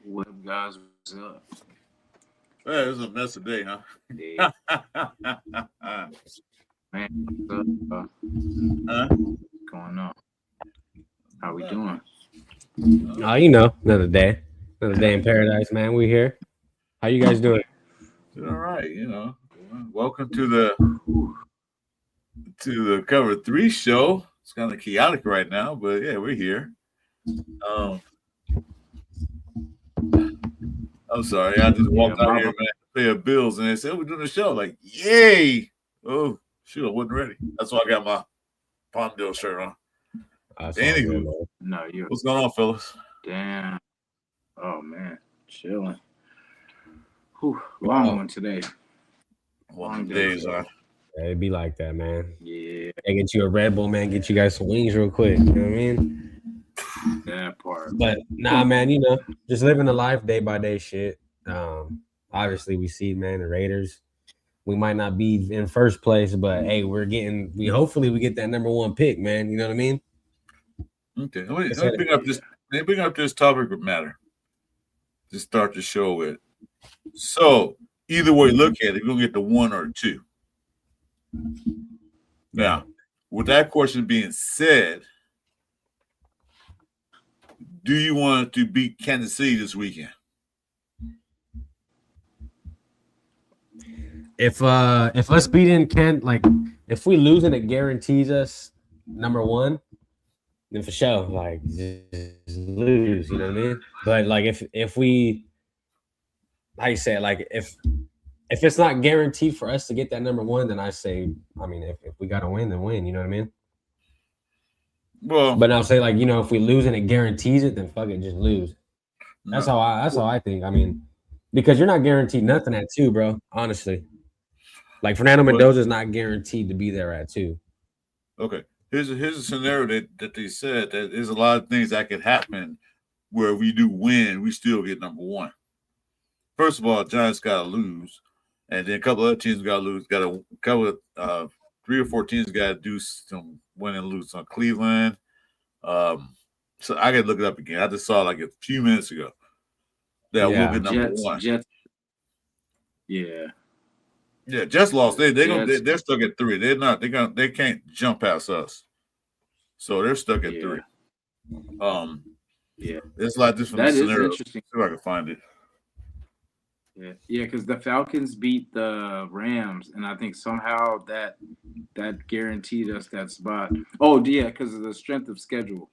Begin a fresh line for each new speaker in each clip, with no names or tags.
What up, guys? What's up?
Well, it's a mess today, huh?
Hey, man, what's up?
Huh?
Going on? How we doing?
Another day in paradise, man. We here. How you guys doing?
All right, Welcome to the Cover Three show. It's kind of chaotic right now, but yeah, we're here. Um, I'm sorry, I just
Yeah,
walked out here,
Mama.
man, to pay the bills, and they said we're doing the show. Like, yay! Oh, shoot, I wasn't ready. That's why I got my Palmdale shirt on.
That's all good,
Anywho,
man.
No, you.
what's going on, fellas?
Damn. Oh man, chilling. Whew, long
Oh,
one today.
One
Long
of the
day
days,
today.
huh?
yeah, it'd be like that, man.
Yeah,
Hey, get you a Red Bull, man. Get you guys some wings real quick. You know what I mean?
that part.
But nah, man. Just living the life day by day shit. Obviously we see, man, the Raiders. We might not be in first place, but hey, we hopefully we get that number one pick, man. You know what I mean?
Okay,
I
let
said
me
it.
bring up this. Let me bring up this topic of matter to start the show with. So, either way, look at it, you're gonna get the one or two. Now, with that question being said, do you want to beat Kansas City this weekend?
If us beating if we lose and it guarantees us number one, then for sure, like just lose, you know what I mean? But like if we how you say it, like if it's not guaranteed for us to get that number one, then I say, I mean, if we gotta win, then win, you know what I mean?
Well,
But I'll say like, if we lose and it guarantees it, then fuck it, just lose. That's
no.
how I think. I mean, because you're not guaranteed nothing at two, bro. Honestly. Like Fernando
Well,
Mendoza is not guaranteed to be there at two.
okay. Here's a scenario that they said that there's a lot of things that could happen where we do win, we still get number one. First of all, Giants gotta lose, and then a couple other teams gotta lose. Got a couple of 3 or 4 teams gotta do some win and lose on Cleveland. Um, so I gotta look it up again. I just saw it like a few minutes ago that we'll
Yeah.
get number
Jets,
one.
Jets. Yeah,
Yeah, just lost.
Jets.
They're stuck at 3. They can't jump past us. So they're stuck at
Yeah,
3. Um,
yeah.
there's a lot of different
That is
scenarios.
interesting.
See if I can find it.
Yeah, because the Falcons beat the Rams, and I think somehow that guaranteed us that spot. Oh, yeah, because of the strength of schedule.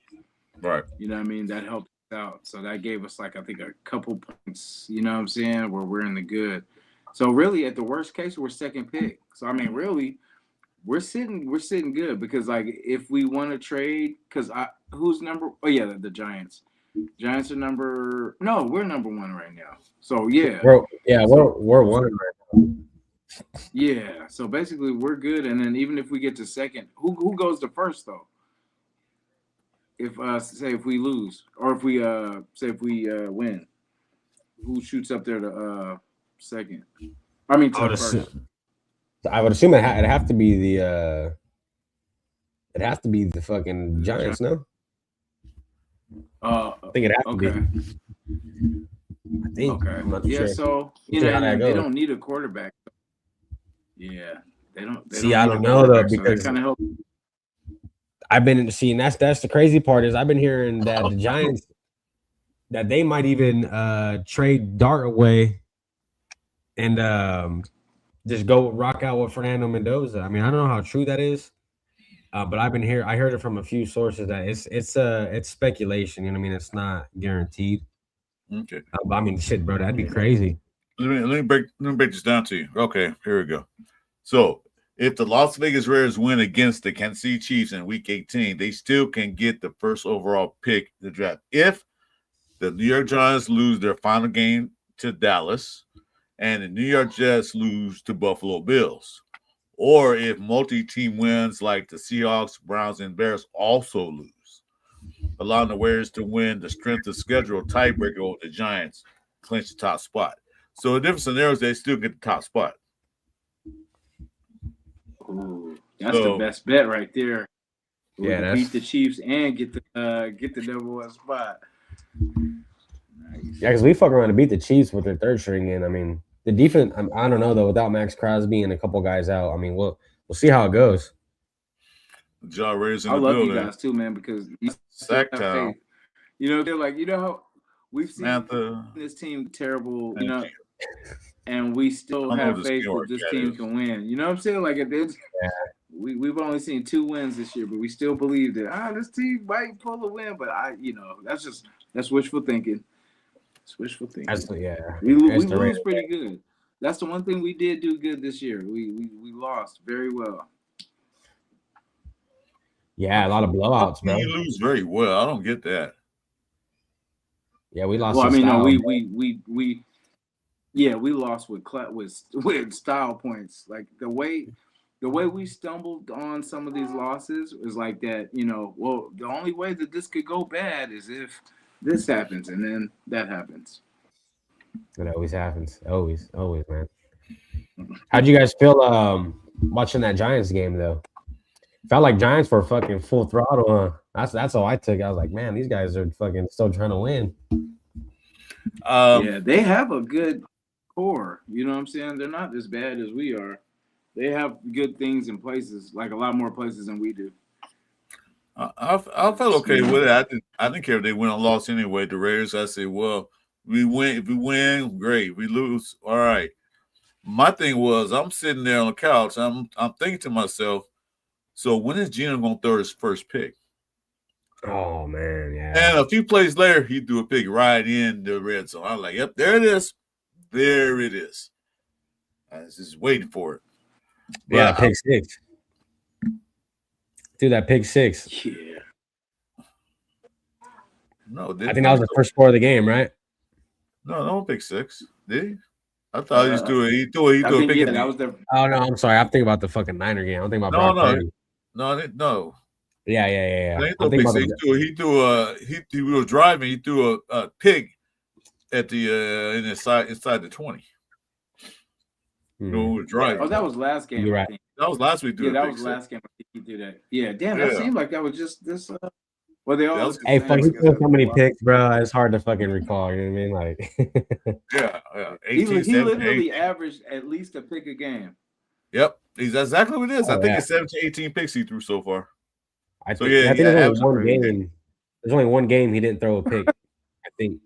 Right.
You know what I mean? That helped us out. So that gave us like I think a couple points, you know what I'm saying, where we're in the good. So really at the worst case, we're second pick. So I mean really we're sitting good because like if we want to trade, because I who's number oh yeah, the Giants. Giants are number no, we're number one right now. So yeah. So
We're one right now.
yeah. So basically we're good. And then even if we get to second, who goes to first though? If say if we lose or if we say if we win, who shoots up there to second? I mean
I would
to first.
assume I would assume it'd have to be the fucking
The Gi-
Giants, no?
Uh
I think it'd have to be.
okay.
I think.
Okay.
I'm not too
Yeah,
sure.
so
See how
and
that
then they
goes.
don't need a quarterback. Yeah. They
See,
don't
I
need a
don't know though,
quarterback, so that
because
kind of helps.
I've been seeing that's the crazy part is I've been hearing that the Giants that they might even trade Dart away and just go rock out with Fernando Mendoza. I mean, I don't know how true that is, but I heard it from a few sources that it's speculation. You know what I mean? It's not guaranteed.
Okay.
But I mean, shit, bro, that'd be
Yeah.
crazy.
Let me break this down to you. Okay, here we go. So if the Las Vegas Raiders win against the Kansas City Chiefs in Week 18, they still can get the first overall pick in the draft. If the New York Giants lose their final game to Dallas, and the New York Jets lose to Buffalo Bills, or if multi-team wins like the Seahawks, Browns, and Bears also lose, allowing the Warriors to win the strength of schedule tiebreaker over the Giants, clinch the top spot. So in different scenarios, they still get the top spot.
Ooh, that's the
So
best bet right there. We
Yeah,
could beat
that's
the Chiefs and get the number one spot.
Yeah, because we fuck around to beat the Chiefs with their third string in. I mean, the defense. I don't know though. Without Max Crosby and a couple guys out, I mean, we'll see how it goes.
Jaw Raiders in
I
the
love you
building.
guys too, man, because you still
Sack
have
Town,
faith. You know, they're like, you know how we've seen
Samantha,
this team terrible, you
and
know, and we still
I don't know what
have
the
faith
skinwalker
that this
cat
team
is.
can win. You know what I'm saying? Like, we've only seen 2 wins this year, but we still believe that this team might pull a win. But that's wishful thinking. It's wishful thinking. We
That's the
lose
Raiders.
pretty good. That's the one thing we did do good this year. We lost very well.
Yeah, a lot of
How
blowouts,
can
bro.
you lose very well? I don't get that.
Yeah, we lost.
Well, I
in
mean, no,
style.
we lost with style points. Like the way we stumbled on some of these losses is like that. You know, well, the only way that this could go bad is if this happens, and then that happens.
It always happens. Always, man. How'd you guys feel watching that Giants game though? Felt like Giants were fucking full throttle, huh? That's all I took. I was like, man, these guys are fucking still trying to win.
Yeah, they have a good core. You know what I'm saying? They're not as bad as we are. They have good things in places, like a lot more places than we do.
I felt okay with it. I didn't care if they win or lost anyway. The Raiders, I said, well, we win. If we win, great. We lose, all right. My thing was, I'm sitting there on the couch. I'm thinking to myself, so when is Gino going to throw his first pick?
Oh man, yeah.
And a few plays later, he threw a pick right in the red zone. I was like, yep, there it is. There it is. I was just waiting for it. But
yeah, pick six. Dude, that pick six.
Yeah.
No,
I think that was the first score of the game, right?
No pick six. Did he? I thought he just threw it. He threw a pick.
Yeah, that was the.
Oh no, I'm sorry. I'm thinking about the fucking Niner game. I'm thinking about Brock Purdy.
No.
Yeah.
He was driving. He threw a pig at the inside the 20. No, driving.
Oh, that was last game.
You're right.
That was last week.
Yeah, that was last game. He did that. Yeah, damn. That seemed like that was just this. Well, they all.
Hey, fuck, he threw so many picks, bro. It's hard to fucking recall. You know what I mean? Like,
yeah.
18, he literally averaged at least a pick a game.
Yep, he's exactly what it is. I think it's 17, 18 picks he threw so far.
I think there's only one game. There's only one game he didn't throw a pick. I think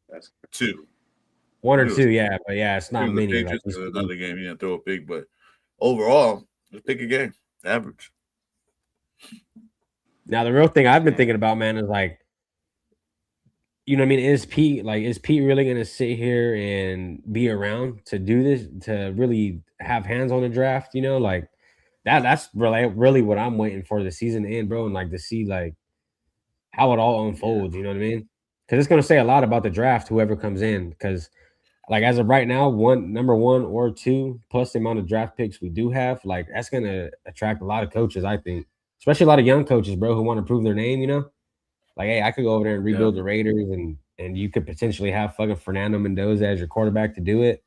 that's 2.
1 or 2, yeah, but yeah, it's not many.
Like another game, he didn't throw a pick, but overall, just pick a game, average.
Now the real thing I've been thinking about, man, is like, you know what I mean? Is Pete really gonna sit here and be around to do this, to really have hands on the draft? You know, like that's really what I'm waiting for the season to end, bro, and like to see like how it all unfolds. You know what I mean? Because it's gonna say a lot about the draft, whoever comes in. Because like as of right now, number 1 or 2 plus the amount of draft picks we do have, like that's gonna attract a lot of coaches, I think. Especially a lot of young coaches, bro, who want to prove their name, you know? Like, hey, I could go over there and rebuild the Raiders, and you could potentially have fucking Fernando Mendoza as your quarterback to do it.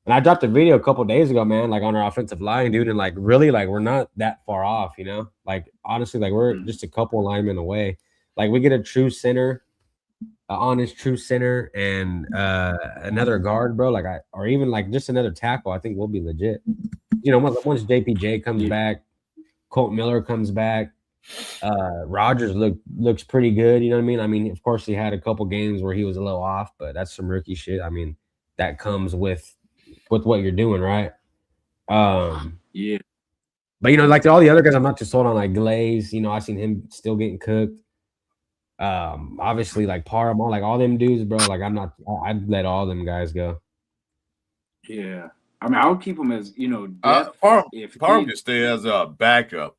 And I dropped a video a couple days ago, man, like on our offensive line, dude, and like really, like we're not that far off, you know? Like honestly, like we're just a couple linemen away. Like we get a true center, an honest true center, and another guard, bro. Like or even like just another tackle. I think we'll be legit. You know, once JPJ comes back. Colt Miller comes back. Rodgers looks pretty good. You know what I mean? I mean, of course, he had a couple games where he was a little off, but that's some rookie shit. I mean, that comes with what you're doing, right?
Yeah.
But you know, like all the other guys, I'm not too sold on. Like Glaze, you know, I seen him still getting cooked. Obviously, like Parham, like all them dudes, bro. Like I'd let all them guys go.
Yeah. I mean, I would keep him as, you know,
Parham can stay as a backup,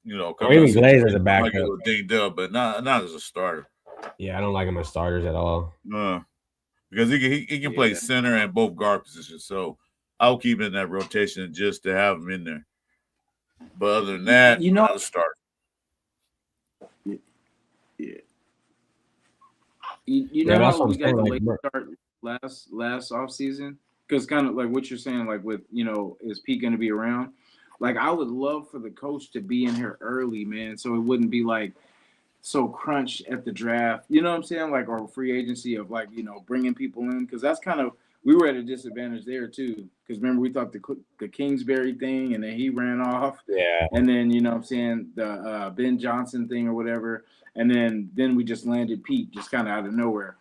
you know.
Or even Glaze as a backup.
Dinged up, but not as a starter.
Yeah, I don't like him as starters at all.
Because he can play center and both guard positions. So I'll keep him in that rotation just to have him in there. But other than that,
you know,
not a starter.
Yeah. You know how we got the late start last offseason? Because kind of like what you're saying, like with, you know, is Pete going to be around? Like I would love for the coach to be in here early, man, so it wouldn't be like so crunched at the draft. You know what I'm saying? Like our free agency of like bringing people in because that's kind of we were at a disadvantage there too. Because remember we thought the Kingsbury thing and then he ran off,
Yeah.
and then you know what I'm saying the Ben Johnson thing or whatever, and then we just landed Pete just kind of out of nowhere,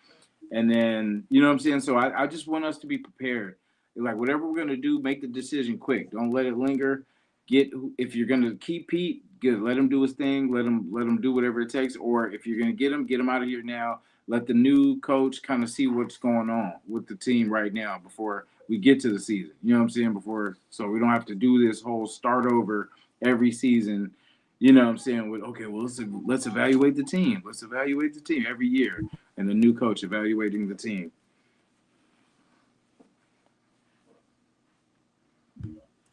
and then you know what I'm saying. So I just want us to be prepared. Like whatever we're gonna do, make the decision quick. Don't let it linger. If you're gonna keep Pete, good. Let him do his thing. Let him do whatever it takes. Or if you're gonna get him out of here now. Let the new coach kind of see what's going on with the team right now before we get to the season. You know what I'm saying? So we don't have to do this whole start over every season. You know what I'm saying? With okay, well let's evaluate the team. Let's evaluate the team every year, and the new coach evaluating the team.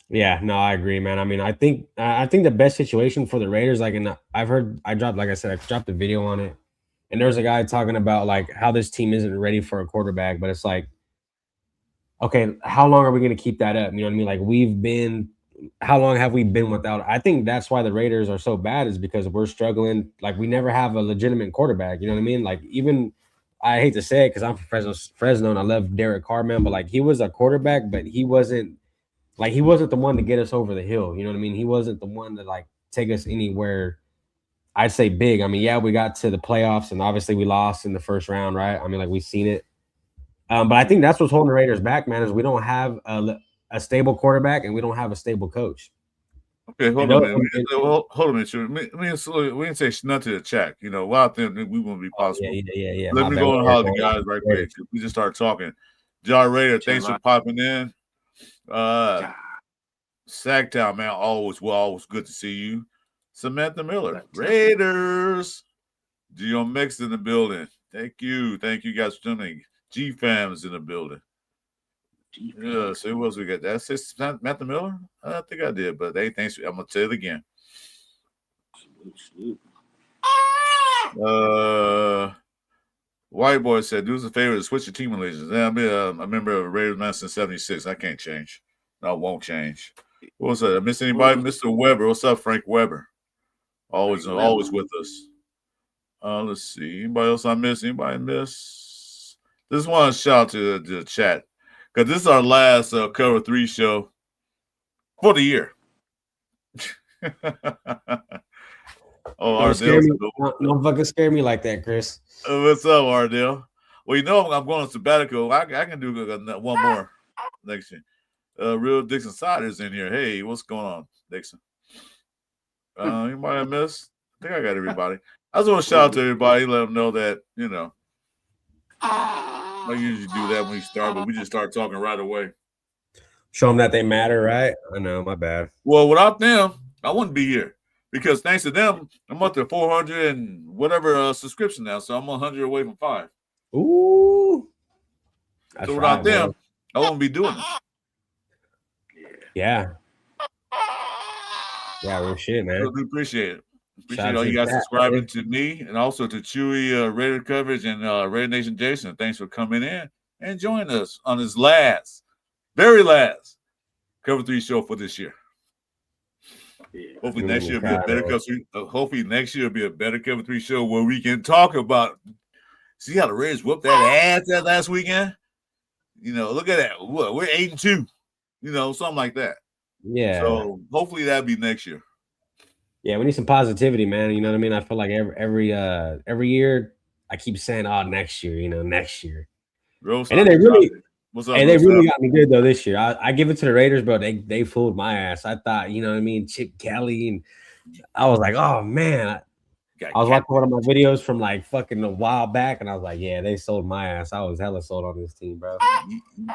Yeah, no, I agree, man. I mean, I think the best situation for the Raiders, like, and I've heard, like I said, I dropped a video on it, and there was a guy talking about like how this team isn't ready for a quarterback, but it's like, okay, how long are we going to keep that up? You know what I mean? Like how long have we been without? I think that's why the Raiders are so bad is because we're struggling. Like we never have a legitimate quarterback. You know what I mean? Like even I hate to say it because I'm from Fresno, and I love Derek Carr, man, but like he was a quarterback, but he wasn't the one to get us over the hill. You know what I mean? He wasn't the one to like take us anywhere. I'd say big. I mean, yeah, we got to the playoffs and obviously we lost in the first round, right? I mean, like we've seen it. But I think that's what's holding the Raiders back, man, is we don't have a stable quarterback and we don't have a stable coach.
Okay, hold
And
on a
those,
minute.
and-
Hold on a minute. Sure. We didn't say nothing to the chat. You know, while them we won't be
oh, yeah,
possible.
yeah.
Let
My
me
bad.
go and holler at the guys right quick. We just started talking. Jar Raider, thanks for popping in. Sagtown, man, always good to see you. Samantha Miller, Raiders. Geo Mix in the building. Thank you guys for tuning. G Fam's in the building. Yeah, so who else we got? That's Samantha Miller. I think I did, but hey, thanks. I'm gonna say it again. White boy said, "Do us a favor to switch your team allegiance." Yeah, I'm a member of Raiders man since '76. I can't change. No, I won't change. What was that? I miss anybody? Mr. Weber. What's up, Frank Weber? Always with us. Let's see. Anybody else I miss? Anybody miss? Just want to shout to the chat because this is our last Cover 3 show for the year.
Don't fucking scare me like that, Chris.
What's up, Ardell? Well, you know I'm going on sabbatical. I can do one more next year. Real Dixon Sider's in here. Hey, what's going on, Dixon? Anybody I missed? I think I got everybody. I just want to shout out to everybody, let them know that, you know, I usually do that when we start, but we just start talking right away.
Show them that they matter, right? I know, my bad.
Well, without them, I wouldn't be here because thanks to them, I'm up to 400 and whatever subscription now, so I'm 100 away from 5.
Ooh.
So without them, I wouldn't be doing this.
Yeah. Yeah, real shit, man.
We appreciate it. Appreciate all you guys subscribing to me and also to Chewy Raider coverage and Raider Nation Jason. Thanks for coming in and joining us on this very last Cover 3 show for this year. Hopefully next year will be a better Cover 3. Hopefully next year will be a better Cover 3 show where we can talk about. See how the Raiders whooped that ass that last weekend? You know, look at that. We're 8-2. You know, something like that.
Yeah.
So hopefully that'll be next year.
Yeah, we need some positivity, man. You know what I mean? I feel like every year I keep saying, "Oh, next year, next year." And then they really got me good though this year. I give it to the Raiders, bro. They fooled my ass. I thought, you know what I mean, Chip Kelly, and I was like, "Oh man." I was watching one of my videos from like fucking a while back, and I was like, "Yeah, they sold my ass. I was hella sold on this team, bro."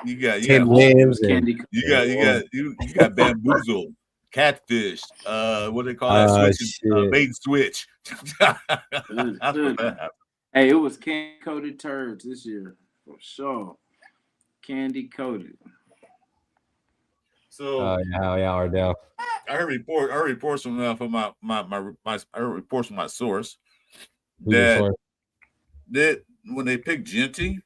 You got
Tim Williams,
you got bamboozled. Catfish, what do they call that? Bait and switch.
Hey, it was candy coated turds this year for sure. Candy coated.
So,
yeah, Ardell.
I heard reports from my source that when they picked Genty,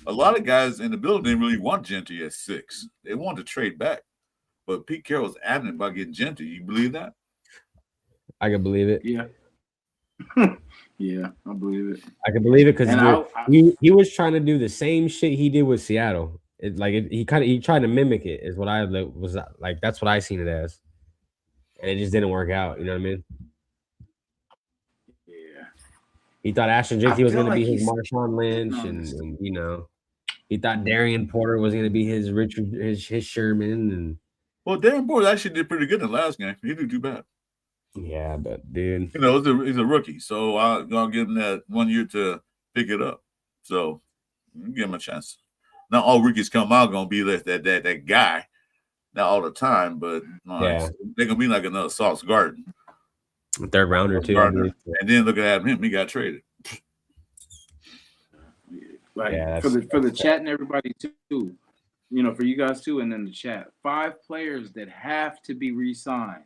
a lot of guys in the building didn't really want Genty at 6. They wanted to trade back. But Pete Carroll was adamant about getting Genty. You believe that?
I can believe it.
Yeah. Yeah, I believe it.
I can believe it because
And
he was trying to do the same shit he did with Seattle. He tried to mimic it. Is what I was like. That's what I seen it as, and it just didn't work out. You know what I mean?
yeah,
He thought Ashton
I
Jeffy was
feel
going to
like
be his
he's
Marshawn
sitting
Lynch,
on this.
and you know he thought Darian Porter was going to be his Richard, his Sherman, and
Well, Darren Boyd actually did pretty good in the last game. He didn't do too bad.
yeah, but dude,
You know, he's a rookie, so I'll give him that 1 year to pick it up. So give him a chance. Not all rookies come out gonna be that guy, not all the time, but
yeah,
they're gonna be like another Sauce Gardner.
third rounder too, I believe.
And then look at him, he got traded.
Like
Yeah,
for the
that's
chat and everybody too, for you guys too, and then the chat. 5 players that have to be re-signed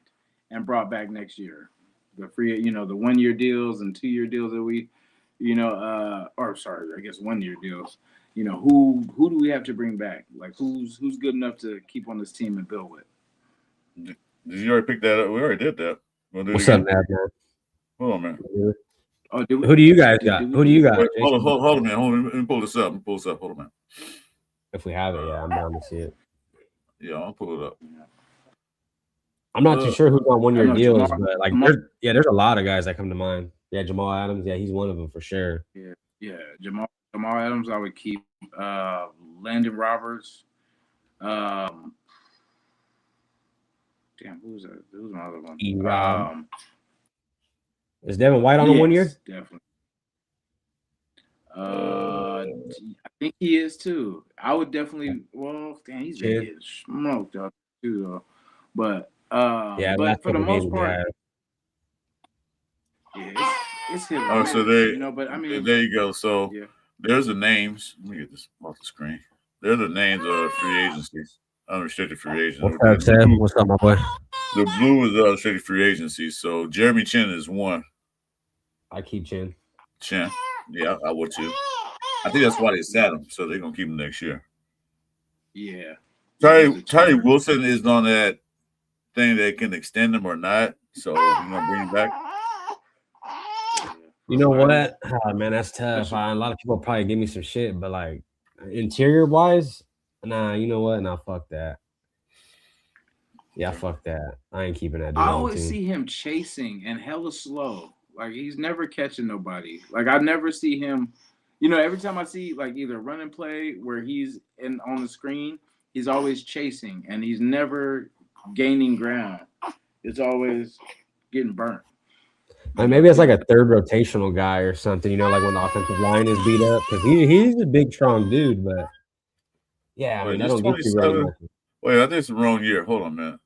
and brought back next year. The free, the 1 year deals and 2 year deals that we, or sorry, I guess 1 year deals. Who do we have to bring back? Like who's good enough to keep on this team and build with?
Did you already pick that up? We already did that. We'll do it
what's
again.
up, man?
Hold on, man.
Oh,
Who do you guys got? Who do you got?
Wait, hold
Jason?
on, man. Hold on. Let me pull this up. Hold on, man.
If we have it, yeah, I'm down to see it.
Yeah, I'll pull it up.
I'm not too sure who's on 1 year
know
deals,
Jamal-
but like, there's a lot of guys that come to mind. Yeah, Jamal Adams, yeah, he's one of them for sure.
Yeah, Jamal Adams, I would keep. Landon Roberts. Um, damn, who's that? Who's my other one?
E-Rob. Is Devin White on a 1 year?
Definitely. I think he is too. I would definitely. Well, damn, he's been getting smoked up too, though. But
yeah,
but for the most part, yeah, it's him.
Oh, so they,
but I mean,
there you go. So
yeah.
there's the names. Let me get this off the screen. They're the names of free agencies, unrestricted free agents.
What's up, Sam? What's up, my boy?
The blue is unrestricted free agency. So Jeremy Chin is one.
I keep Chin.
Yeah, I would too. I think that's why they sat him, so they're gonna keep him next year.
Yeah.
Tyree Wilson is on that thing that can extend him or not, so we're gonna bring him back.
You know what? Oh, man, that's tough. A lot of people probably give me some shit, but like interior wise, nah, you know what? Nah, fuck that. Yeah, fuck that. I ain't keeping that dude.
I always see him chasing and hella slow. Like he's never catching nobody. Like I never see him. Every time I see like either run and play where he's on the screen, he's always chasing and he's never gaining ground. It's always getting burnt.
Maybe it's like a third rotational guy or something, like when the offensive line is beat up, because he's a big, strong dude. But yeah, I mean, I don't get you very much.
Wait, I think it's the wrong year. Hold on, man.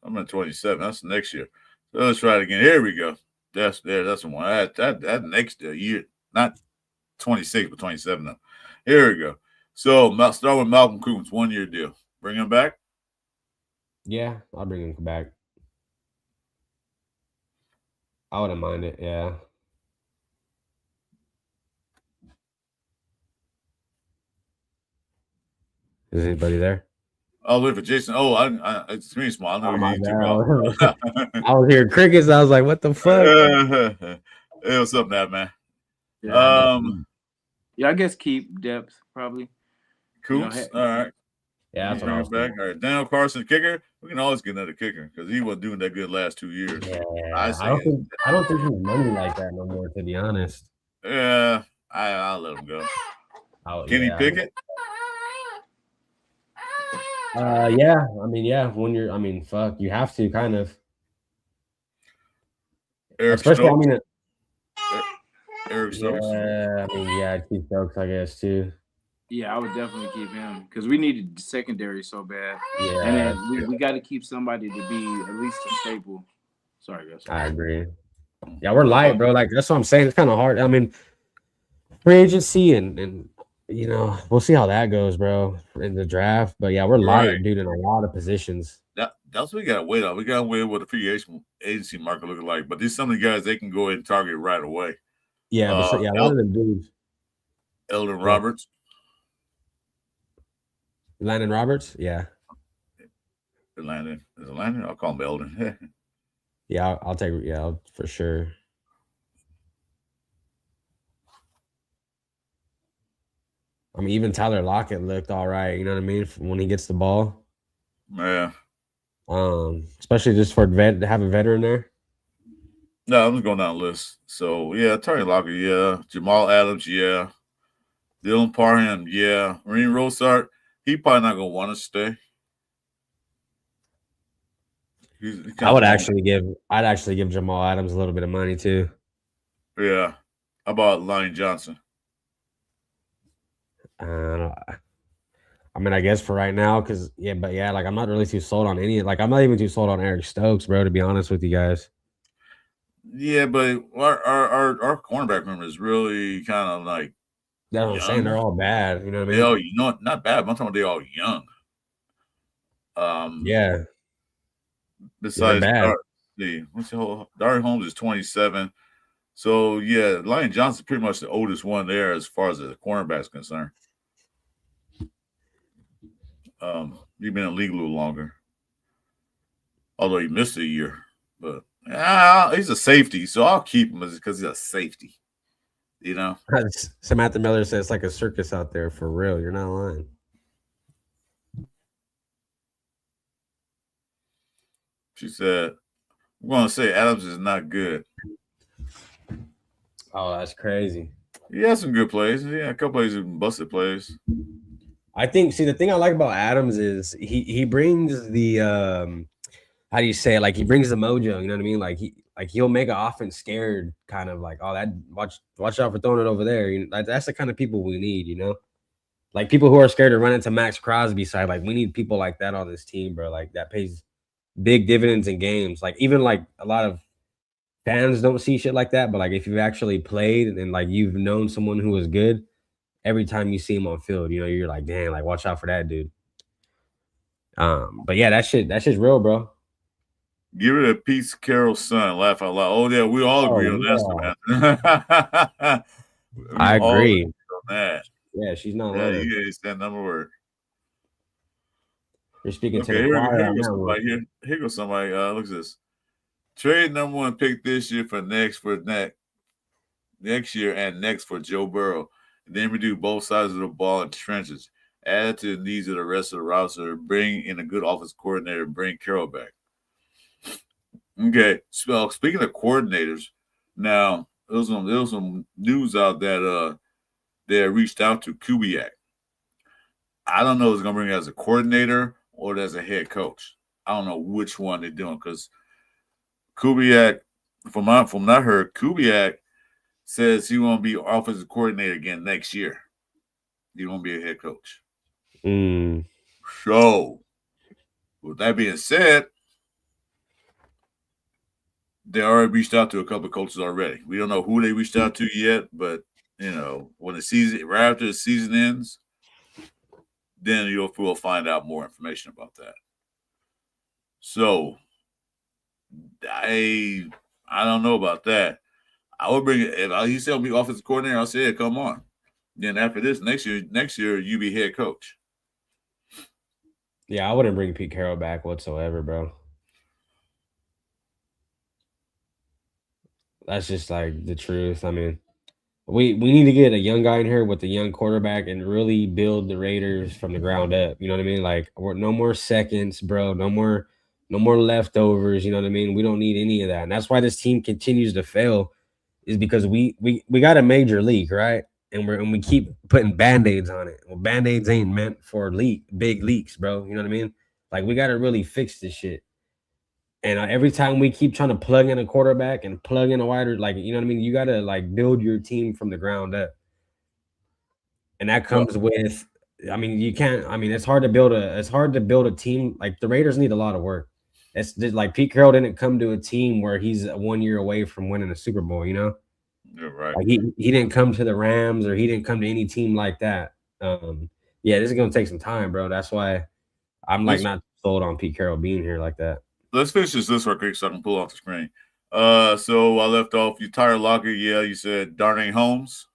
I'm at 27. That's next year. So let's try it again. Here we go. That's the one. That next year, not 26, but 27 now. Here we go. So start with Malcolm Coombs, 1 year deal. Bring him back.
Yeah, I'll bring him back. I wouldn't mind it. Yeah. Is anybody there?
I'll live for Jason. Oh, it's me small. I know you
I was hearing crickets. I was like, "What the fuck?"
Hey, what's up, man?
Yeah, I guess keep depth probably.
Coops. All right.
Yeah, that's what I was
back. All right, Daniel Carson, kicker. We can always get another kicker because he wasn't doing that good last 2 years.
Yeah, I don't think he's money like that no more. To be honest.
Yeah, I'll let him go. Kenny Pickett.
Yeah. I mean, yeah. Fuck, you have to kind of.
Eric
Especially,
Stokes.
Eric Stokes. Yeah, I'd keep Stokes, I guess, too.
Yeah, I would definitely keep him because we needed secondary so bad.
Yeah,
and then we got to keep somebody to be at least a staple. Sorry, guys.
I agree. Yeah, we're light, bro. Like that's what I'm saying. It's kind of hard. I mean, free agency and we'll see how that goes, bro, in the draft. But yeah, we're light, dude, in a lot of positions.
That's what we gotta wait on. We gotta wait what the free agency market looking like. But these some of the guys they can go ahead and target right away.
Yeah, a lot of them dudes.
Eldon Roberts.
Landon Roberts, yeah.
Landon. Is it Landon? I'll call him Eldon.
Yeah, I'll take for sure. mean, even Tyler Lockett looked all right. You know what I mean? When he gets the ball,
Yeah.
especially just for to have a veteran there.
No, I'm just going down the list. So yeah, Terry Lockett, yeah. Jamal Adams, yeah. Dylan Parham, yeah. Marine Rosart, he probably not gonna want to stay. He's kind of long.
I'd actually give Jamal Adams a little bit of money too.
Yeah. How about Lonnie Johnson?
Uh, I mean, I guess for right now, because like I'm not really too sold on any. Like I'm not even too sold on Eric Stokes, bro. To be honest with you guys,
Yeah, but our cornerback room is really kind of like
that's what I'm saying. They're
young.
all bad. You know what I
They
mean?
all, not bad, but I'm talking about they all young.
Yeah, they're
Besides
bad.
what's the whole Darren Holmes is 27. So yeah, Lonnie Johnson's pretty much the oldest one there as far as the cornerback's concerned. He's been in the league a little longer, although he missed a year. But he's a safety, so I'll keep him because he's a safety. You know.
Samantha Miller says it's like a circus out there for real. You're not lying.
She said, "I'm going to say Adams is not good."
Oh, that's crazy.
He has some good plays. Yeah, a couple plays, busted plays.
I think. See, the thing I like about Adams is he brings the how do you say it? Like he brings the mojo. You know what I mean? Like he'll make an offense scared, kind of like, oh, that watch out for throwing it over there. You know, that's the kind of people we need. You know, like people who are scared to run into Max Crosby side. Like we need people like that on this team, bro. Like that pays big dividends in games. Like even like a lot of fans don't see shit like that, but like if you've actually played and like you've known someone who is good, every time you see him on field, you know, you're like, damn, like watch out for that dude. But yeah, that's shit's real, bro.
Give it a piece, Carol's son. Laugh out loud. Oh yeah, we all agree on
Oh
that, Samantha.
yeah,
We
I
all agree
agree.
on that.
Yeah, she's not
Yeah,
lying.
you guys that number word.
You're speaking to
Okay,
the choir
here
on
goes
that one.
somebody. Here goes somebody. Look at this. Trade number one pick this year for next year and next for Joe Burrow. And then we do both sides of the ball in trenches. Add to the needs of the rest of the roster. Bring in a good offense coordinator. Bring Carroll back. Okay. So speaking of coordinators, now there was some news out that they reached out to Kubiak. I don't know if it's gonna bring it as a coordinator or as a head coach. I don't know which one they're doing because Kubiak, from what I heard, Kubiak says he won't be offensive coordinator again next year. He won't be a head coach.
Mm.
So, with that being said, they already reached out to a couple of coaches already. We don't know who they reached out to yet, but when right after the season ends, then we'll find out more information about that. So, I don't know about that. I would bring it if he said be offensive coordinator. I'll say, come on. Then after this, next year you be head coach.
Yeah, I wouldn't bring Pete Carroll back whatsoever, bro. That's just like the truth. I mean, we need to get a young guy in here with a young quarterback and really build the Raiders from the ground up. You know what I mean? Like no more seconds, bro. No more leftovers. You know what I mean? We don't need any of that. And that's why this team continues to fail, is because we got a major leak, right? And we keep putting band-aids on it. Well, band-aids ain't meant for big leaks, bro. You know what I mean? Like we gotta really fix this shit. And every time we keep trying to plug in a quarterback and plug in a wider, like, you know what I mean? You got to like build your team from the ground up. And that
Well,
comes with, I mean, you can't, I mean, it's hard to build a team. Like the Raiders need a lot of work. It's just, like Pete Carroll didn't come to a team where he's 1 year away from winning a Super Bowl, you know?
you're right.
Like he didn't come to the Rams or he didn't come to any team like that. Yeah, this is going to take some time, bro. That's why I'm like
Let's
not sold on Pete Carroll being here like that.
let's finish this list real quick so I can pull off the screen. So I left off you Tyler Lockett. Yeah, you said Darnay Holmes.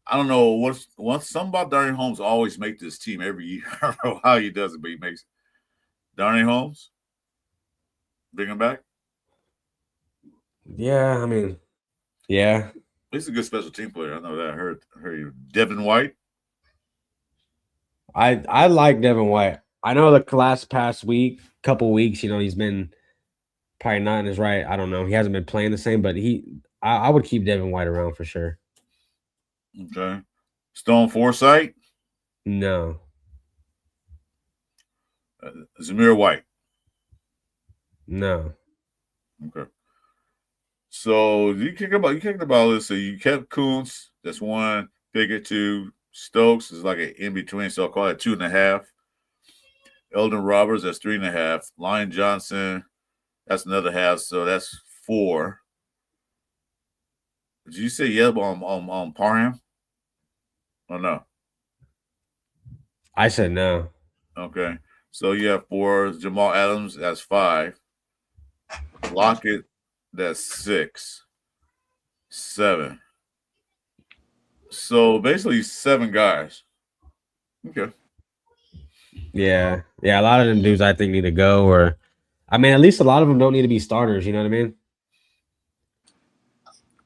I don't know what's something about Darnay Holmes always make this team every year. I don't know how he does it, but he makes it. Darnay Holmes, bring him back.
Yeah, I mean, yeah.
He's a good special team player. I know that. I heard you. Devin White.
I like Devin White. I know the past couple weeks, he's been probably not in his right. I don't know. He hasn't been playing the same, but I would keep Devin White around for sure.
Okay. Stone Forsythe,
No.
Zamir White.
No.
Okay. So you kicked about this. So you kept Kuntz, that's one. Pickett, two. Stokes is like an in between, so I'll call it 2.5. Eldon Roberts, that's 3.5. Lion Johnson, that's another half, so that's 4. Did you say yeah on Parham? Oh no.
I said no.
Okay. So you have 4. Jamal Adams, that's 5. Lockett, that's 6. 7. So basically 7 guys. Okay.
Yeah. Yeah, a lot of them dudes I think need to go, or I mean, at least a lot of them don't need to be starters, you know what I mean?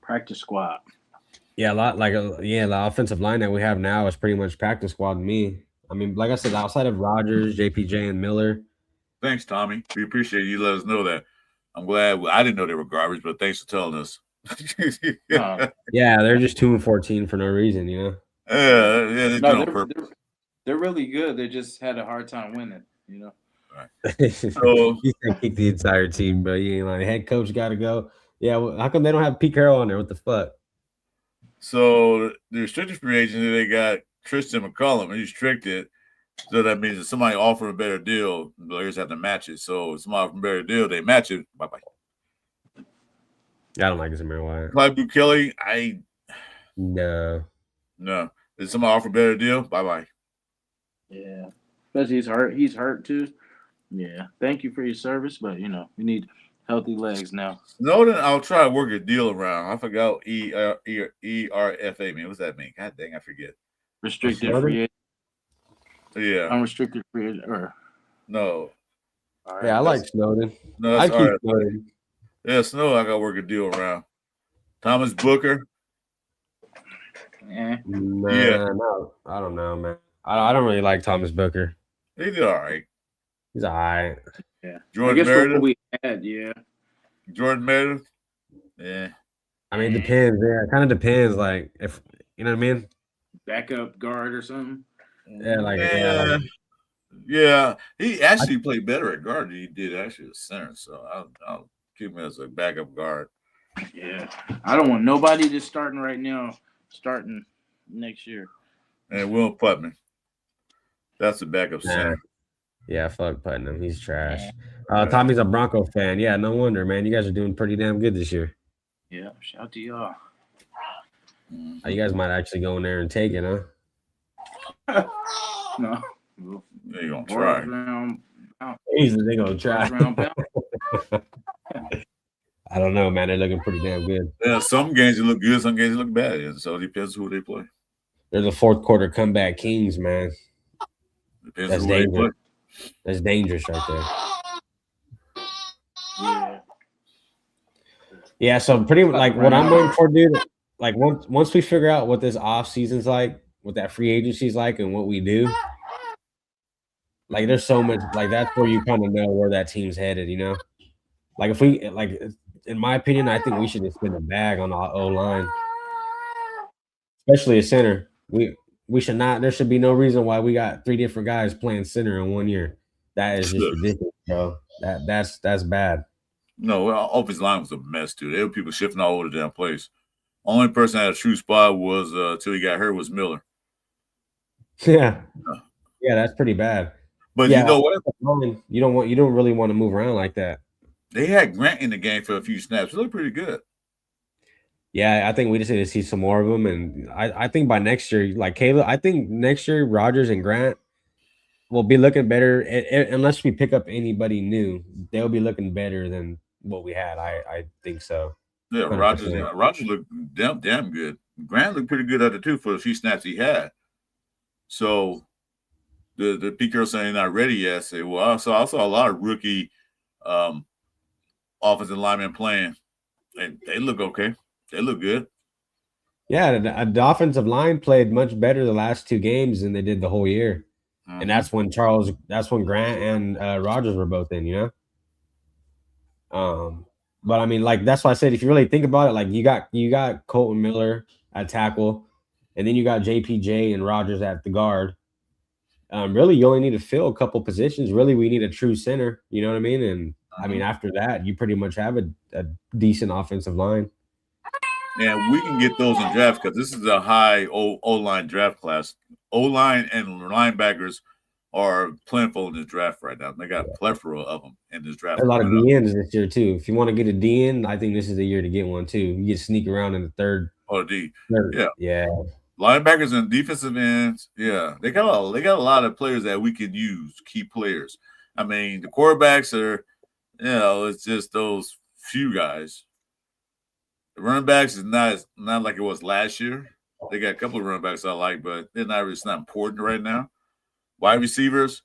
Practice squad.
Yeah, a lot the offensive line that we have now is pretty much practice squad to me. I mean, like I said, outside of Rodgers, JPJ, and Miller.
Thanks, Tommy. We appreciate you let us know that. I'm glad I didn't know they were garbage, but thanks for telling us.
Yeah, they're just 2-14 for no reason, you know.
Yeah, they do
No,
on purpose.
they're really good. They just had a hard time winning, you know.
Right. So
You said kick the entire team, bro. You ain't like head coach got to go. Yeah, well, how come they don't have Pete Carroll on there? What the fuck?
So the restricted free agent, they got Tristan McCullum. He's restricted. So that means if somebody offer a better deal, the players have to match it. So if somebody offer a better deal, they match it. Bye-bye.
Yeah, I don't like Zamir White.
Clyde Bukele,
No.
Did somebody offer a better deal? Bye-bye.
Yeah. Especially he's hurt too. Yeah. Thank you for your service, but we need healthy legs now.
Snowden, I'll try to work a deal around. I forgot ERFA mean. What's that mean? God dang, I forget.
Restricted free agent.
Yeah.
Unrestricted free agent.
No.
All right.
Yeah, I like Snowden.
No,
I
that's
keep
all right.
Snowden.
Yeah, Snow, I got to work a deal around. Thomas Booker.
Yeah.
No, I don't know, man. I don't really like Thomas Booker.
He did all right.
He's all right.
Yeah.
Jordan
I guess
Meredith.
what we had, yeah.
Jordan Meredith. Yeah.
I mean, it depends. Yeah, it kind of depends. Like, if you know what I mean.
Backup guard or something.
Yeah. He actually played better at guard than he did actually at center. So I'll keep him as a backup guard.
Yeah. I don't want nobody just starting right now, starting next year.
And Will Putman. That's the backup center.
Yeah, fuck Putnam. He's trash. Tommy's a Bronco fan. Yeah, no wonder, man. You guys are doing pretty damn good this year.
Yeah, shout to y'all.
You guys might actually go in there and take it, huh?
No.
They're going to try.
They're going to try. I don't know, man. They're looking pretty damn good.
Yeah, some games you look good, some games you look bad. So it depends who they play.
They're the fourth quarter comeback kings, man.
Depends
That's
who
dangerous.
they play.
That's dangerous right there. Yeah, so pretty much like what I'm waiting for, dude. Like once we figure out what this off season's like, what that free agency's like, and what we do, like there's so much. Like that's where you kind of know where that team's headed. You know, like if we like, in my opinion, I think we should just spend a bag on the O line, especially a center. We should not. There should be no reason why we got 3 different guys playing center in 1 year. That is just ridiculous, bro. That's bad.
No, offensive line was a mess, dude. There were people shifting all over the damn place. Only person that had a true spot was till he got hurt was Miller.
Yeah, that's pretty bad.
But you know what?
You don't really want to move around like that.
They had Grant in the game for a few snaps. It looked pretty good.
Yeah, I think we just need to see some more of them, and I think by next year, like Caleb, I think next year Rodgers and Grant will be looking better unless we pick up anybody new. They'll be looking better than what we had. I think so.
Yeah, 100%. Rodgers looked damn good. Grant looked pretty good at it too for the few snaps he had. So the Pete Carroll saying not ready yet. I say, well, I saw a lot of rookie offensive linemen playing, and they look okay. They look good.
Yeah, the offensive line played much better the last 2 games than they did the whole year. and that's when Grant and Rogers were both in, you know. But I mean, like that's why I said if you really think about it, like you got Colton Miller at tackle, and then you got JPJ and Rogers at the guard. Really, you only need to fill a couple positions. Really, we need a true center. You know what I mean? And I mean, after that, you pretty much have a decent offensive line.
And we can get those in draft because this is a high O line draft class. O line and linebackers are plentiful in this draft right now. They got a plethora of them in this draft.
There's a lot of DNs this year too. If you want to get a DN, I think this is the year to get one too. You get sneak around in the third.
Oh, D.
Third.
Yeah. Linebackers and defensive ends. Yeah, they got a lot of players that we can use, key players. I mean, the quarterbacks are, it's just those few guys. The running backs is not like it was last year. They got a couple of running backs I like, but it's not important right now. Wide receivers,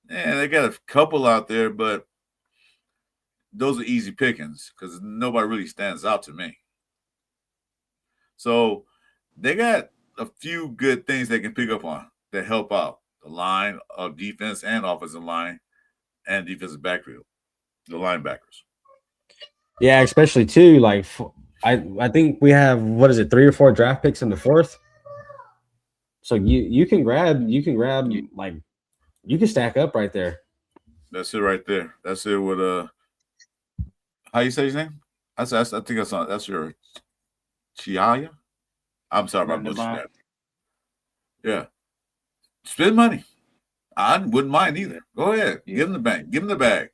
they got a couple out there, but those are easy pickings because nobody really stands out to me. So they got a few good things they can pick up on that help out the line of defense and offensive line and defensive backfield, the linebackers.
Yeah, especially too. Like I think we have 3 or 4 draft picks in the 4th. So you can grab like you can stack up right there.
That's it right there. That's it with how you say his name? I think that's your Chiaya. I'm sorry about that. Yeah. Spend money. I wouldn't mind either. Go ahead. Yeah. Give him the bank. Give him the bag.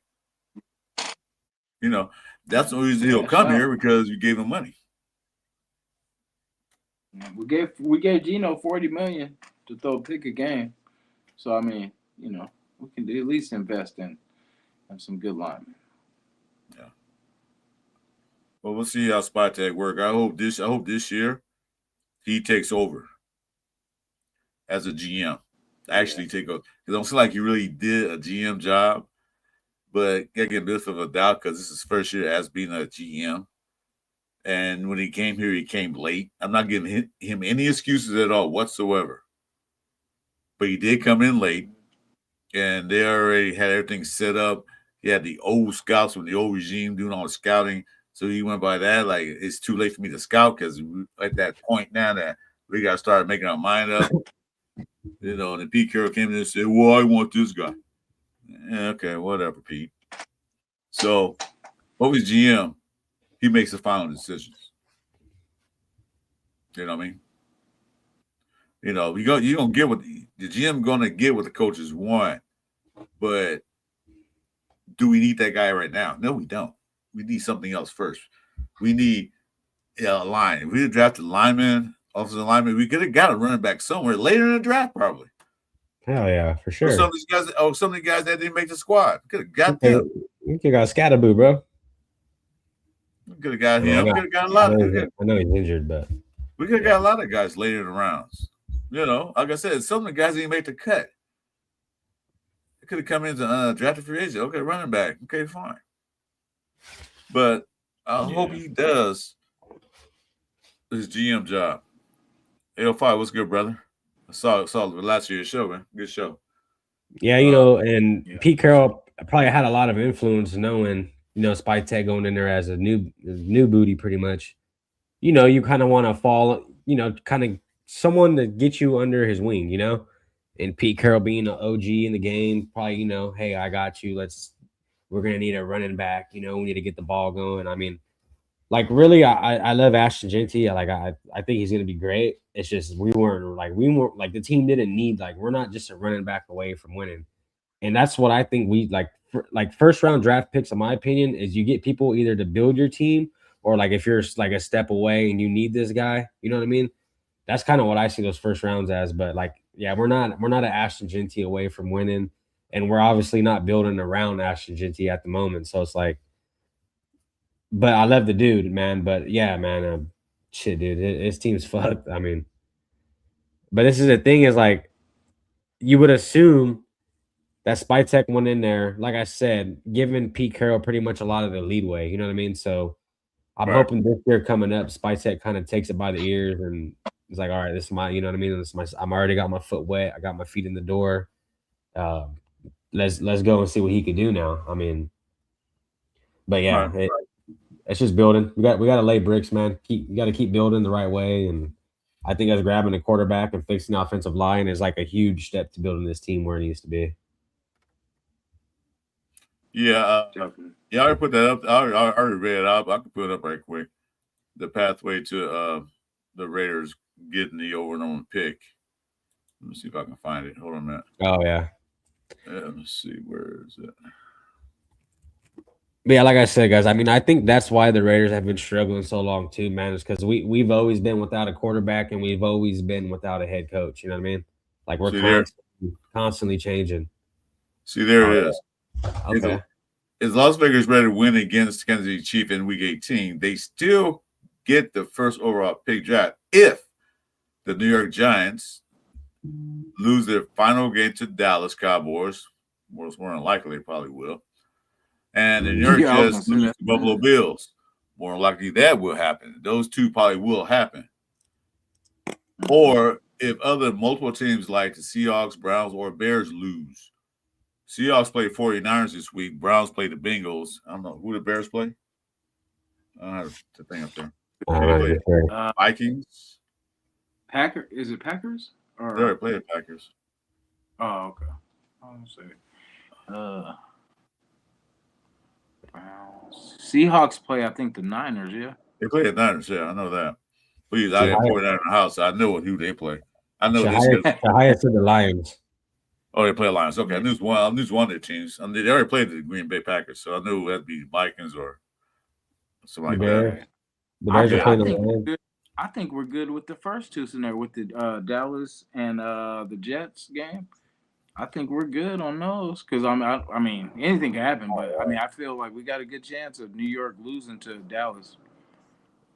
You know, that's the reason he'll come here because you gave him money.
We gave Gino $40 million to throw a pick a game. So I mean, we can at least invest in some good linemen.
Yeah. Well, we'll see how Spytek work. I hope this year he takes over as a GM. Actually take over. It don't seem like he really did a GM job, but I get a bit of a doubt because this is his first year as being a GM. And when he came here, he came late. I'm not giving him any excuses at all whatsoever. But he did come in late, and they already had everything set up. He had the old scouts from the old regime doing all the scouting. So he went by that, like, it's too late for me to scout because at that point now that we got to start making our mind up. And then Pete Carroll came in and said, well, I want this guy. Yeah, okay, whatever, Pete. So, what was GM? He makes the final decisions. You know what I mean? You're gonna get what the GM gonna get what the coaches want, but do we need that guy right now? No, we don't. We need something else first. We need a line. If we had drafted linemen, offensive linemen, we could have got a running back somewhere later in the draft, probably.
Hell yeah, for sure.
Or some of the guys that didn't make the squad. Could have got them.
You could have got Scatterboo, bro.
We could have got him. We could have got a lot of guys.
I know he's injured, but
we could have got a lot of guys later in the rounds. Like I said, some of the guys didn't make the cut. They could have come in to drafted free agent. Okay, running back. Okay, fine. But I hope he does his GM job. AO5, what's good, brother? I saw the last year's show, man. Good show.
Yeah, Pete Carroll probably had a lot of influence knowing, Spytek going in there as a new booty pretty much. You kind of want to fall, kind of someone to get you under his wing, and Pete Carroll being an OG in the game, probably, hey, I got you. We're going to need a running back, we need to get the ball going. I mean, like, really, I love Ashton Jeanty. I think he's going to be great. It's just we weren't the team didn't need, we're not just a running back away from winning. And that's what I think we first round draft picks, in my opinion, is you get people either to build your team or if you're a step away and you need this guy, you know what I mean? That's kind of what I see those first rounds as. But we're not an Ashton Jeanty away from winning, and we're obviously not building around Ashton Jeanty at the moment. So it's but I love the dude, man. But yeah, man, shit, dude, his team's fucked. I mean, but this is the thing is you would assume that Spytek went in there, like I said, giving Pete Carroll pretty much a lot of the leadway. You know what I mean? So I'm hoping this year coming up, Spytek kind of takes it by the ears and it's all right, this is my, you know what I mean? I'm already got my foot wet. I got my feet in the door. Uh, let's go and see what he could do now. I mean, but yeah,
Right.
it's just building. We got to lay bricks, man. You got to keep building the right way, and I think us grabbing a quarterback and fixing the offensive line is like a huge step to building this team where it needs to be.
Yeah.
Definitely.
Yeah, I already put that up. I already read it up. I can put it up right quick. The pathway to the Raiders getting the over and on pick. Let me see if I can find it. Hold on a minute.
Oh yeah.
Let me see. Where is it?
But yeah, like I said, guys, I mean, I think that's why the Raiders have been struggling so long too, man. Is because we've always been without a quarterback and we've always been without a head coach. You know what I mean? Like we're
See there.
constantly changing.
See there
Oh
it is.
yeah.
Is,
Okay.
is Las Vegas ready to win against Kansas City Chiefs in Week 18? They still get the first overall pick draft if the New York Giants lose their final game to Dallas Cowboys. More than likely, they probably will. And the New York
Yeah, I was
Jets
gonna say
lose
that.
to Buffalo Bills. More than likely, that will happen. Those two probably will happen. Or if other multiple teams like the Seahawks, Browns, or Bears lose. Seahawks play 49ers this week. Browns play the Bengals. I don't know who the Bears play. I don't have the thing up there.
I'm
They
not
play
even sure.
Vikings.
Packer is it Packers
They already
or
play the Packers.
okay? I'll say Browns. Seahawks play I think the Niners. Yeah.
They play the Niners. Yeah, I know that. Please, I got
Shahaya,
49 in the house. I know who they play. I know this.
Shahaya said the Lions.
Oh, they play Lions. Okay, I knew one of their teams. I mean, they already played the Green Bay Packers, so I knew that'd be Vikings or something
The
like that.
Bears. The Bears are
Yeah.
playing the Lions.
I think we're good with the first two scenario with the Dallas and the Jets game. I think we're good on those because I mean anything can happen, but I mean I feel like we got a good chance of New York losing to Dallas.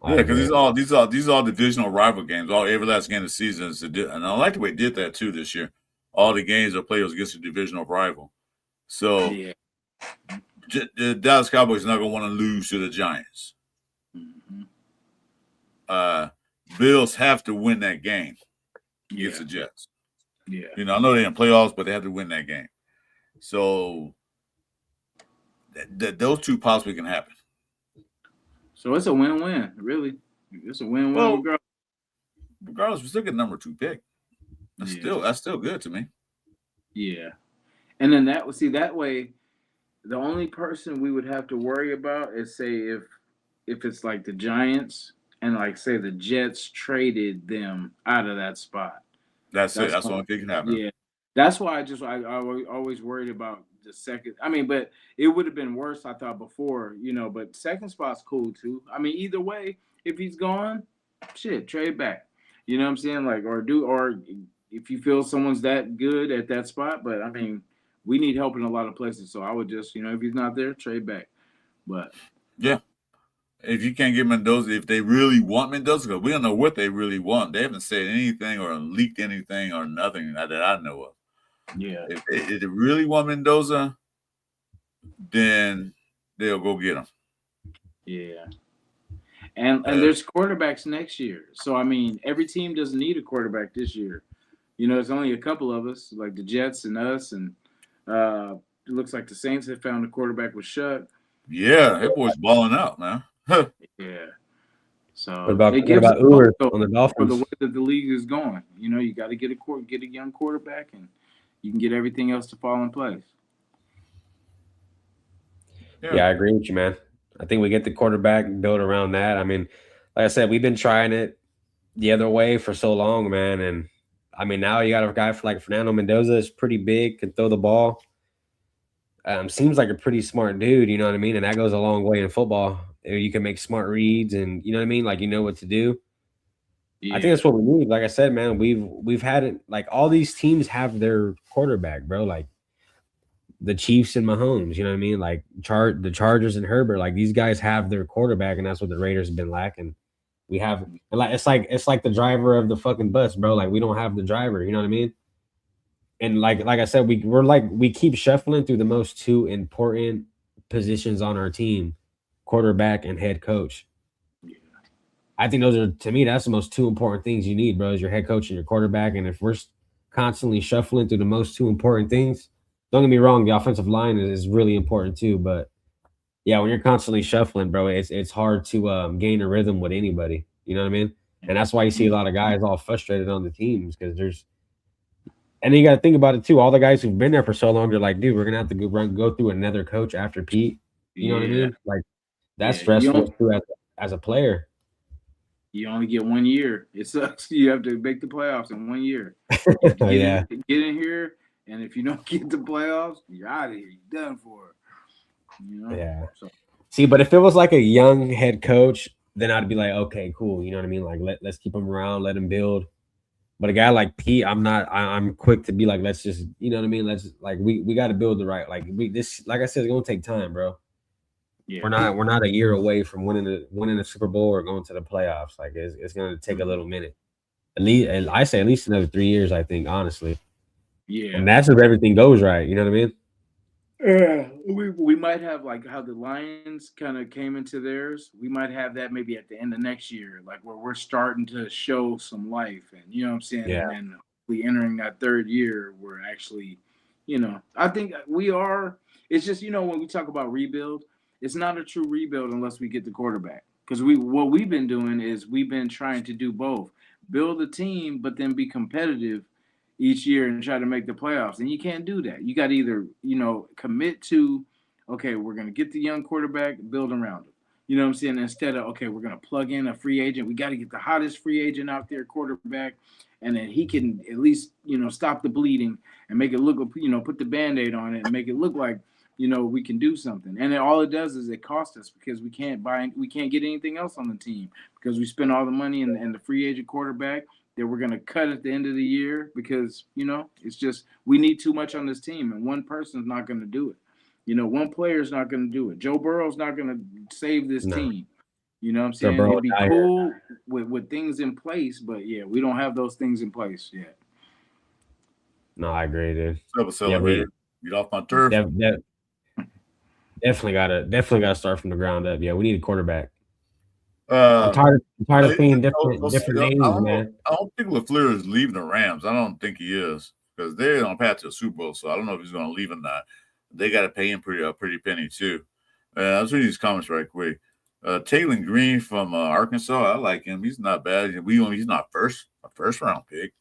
I
Yeah, because
agree.
these are all divisional rival games. All every last game of the season is and I like the way they did that too this year. All the games are played against a divisional rival. So
Yeah.
the Dallas Cowboys are not going to want to lose to the Giants.
Mm-hmm.
Bills have to win that game
Yeah.
against the Jets.
Yeah.
You know, I know they're in playoffs, but they have to win that game. So those two possibly can happen.
So it's a win-win, really. It's a win-win
Well,
regardless.
we still get number 2 pick. That's still good to me.
Yeah. And then that way the only person we would have to worry about is say if it's like the Giants and like say the Jets traded them out of that spot.
That's it. That's the only thing can happen.
Yeah. That's why I always worried about the second. I mean, but it would have been worse, I thought before, but second spot's cool too. I mean, either way, if he's gone, shit, trade back. You know what I'm saying? Like or if you feel someone's that good at that spot, but I mean, we need help in a lot of places. So I would just, if he's not there, trade back. But
yeah. If you can't get Mendoza, if they really want Mendoza, because we don't know what they really want. They haven't said anything or leaked anything or nothing that I know of.
yeah.
If they really want Mendoza, then they'll go get him.
Yeah. And there's quarterbacks next year. So I mean, every team doesn't need a quarterback this year. It's only a couple of us, like the Jets and us, and it looks like the Saints have found a quarterback with Shuck.
Yeah, that boy's balling out, man.
Yeah. So
What about
it gives
Uber
hope
on the
for the
Dolphins?
way that the league is going. You got to get a young quarterback, and you can get everything else to fall in place.
Yeah, I agree with you, man. I think we get the quarterback and build around that. I mean, like I said, we've been trying it the other way for so long, man. And I mean, now you got a guy like Fernando Mendoza is pretty big, can throw the ball. Seems like a pretty smart dude, you know what I mean? And that goes a long way in football. You can make smart reads and you know what I mean? Like you know what to do.
Yeah.
I think that's what we need. Like I said, man, we've had it like all these teams have their quarterback, bro. Like the Chiefs and Mahomes, you know what I mean? Like the Chargers and Herbert, like these guys have their quarterback, and that's what the Raiders have been lacking. We have and like it's like the driver of the fucking bus, bro. Like we don't have the driver, you know what I mean? And like I said, we keep shuffling through the most two important positions on our team, quarterback and head coach. I think those are to me that's the most two important things you need, bro, is your head coach and your quarterback. And if we're constantly shuffling through the most two important things. Don't get me wrong, the offensive line is really important too, but yeah, when you're constantly shuffling, bro, it's hard to gain a rhythm with anybody. You know what I mean? And that's why you see a lot of guys all frustrated on the teams because there's and then you got to think about it too. All the guys who've been there for so long, they're like, dude, we're gonna have to go through another coach after Pete. You know what I
Yeah,
mean? Like that's
yeah. You
stressful
don't.
too as a player.
You only get 1 year. It sucks. You have to make the playoffs in 1 year. You
Yeah,
get in here, and if you don't get the playoffs, you're out of here. You're done for. You know.
yeah.
So
See, but if it was like a young head coach, then I'd be like, okay, cool. You know what I mean? Like let's keep him around, let him build. But a guy like Pete, I'm not. I'm quick to be like, let's just, you know what I mean. Let's like we got to build the right. Like we this, like I said, it's gonna take time, bro.
yeah,
We're not a year away from winning the Super Bowl or going to the playoffs. Like it's gonna take a little minute. At least I say at least another 3 years. I think honestly,
yeah.
and that's if everything goes right. You know what I mean?
Yeah, we might have like how the Lions kind of came into theirs. We might have that maybe at the end of next year, like where we're starting to show some life, and you know what I'm saying.
Yeah.
And then we entering that third year, we're actually, I think we are. It's just when we talk about rebuild, it's not a true rebuild unless we get the quarterback. Because what we've been doing is we've been trying to do both, build a team, but then be competitive each year and try to make the playoffs. And you can't do that. You got to either, commit to, okay, we're going to get the young quarterback, build around him. You know what I'm saying? Instead of, okay, we're going to plug in a free agent. We got to get the hottest free agent out there, quarterback, and then he can at least, stop the bleeding and make it look, put the Band-Aid on it and make it look like, we can do something. And then all it does is it costs us because we can't get anything else on the team because we spend all the money in the free agent quarterback that we're going to cut at the end of the year because it's just we need too much on this team and one person's not going to do it. One player's not going to do it. Joe Burrow's not going to save this
No,
team. You know what I'm
Joe
saying?
Burrow
It'd be
out here.
cool with things in place, but yeah, we don't have those things in place yet.
No, I agree, dude.
What's up,
Yeah, we
elevator? Get off my turf.
definitely gotta start from the ground up. Yeah, we need a quarterback.
Uh,
I'm tired of seeing
I'll see,
different names, man.
I don't think LaFleur is leaving the Rams. I don't think he is because they're on path to a Super Bowl. So I don't know if he's going to leave or not. They got to pay him pretty penny too. I was reading these comments right quick. Taylor Green from Arkansas, I like him. He's not bad. He's not a first round pick,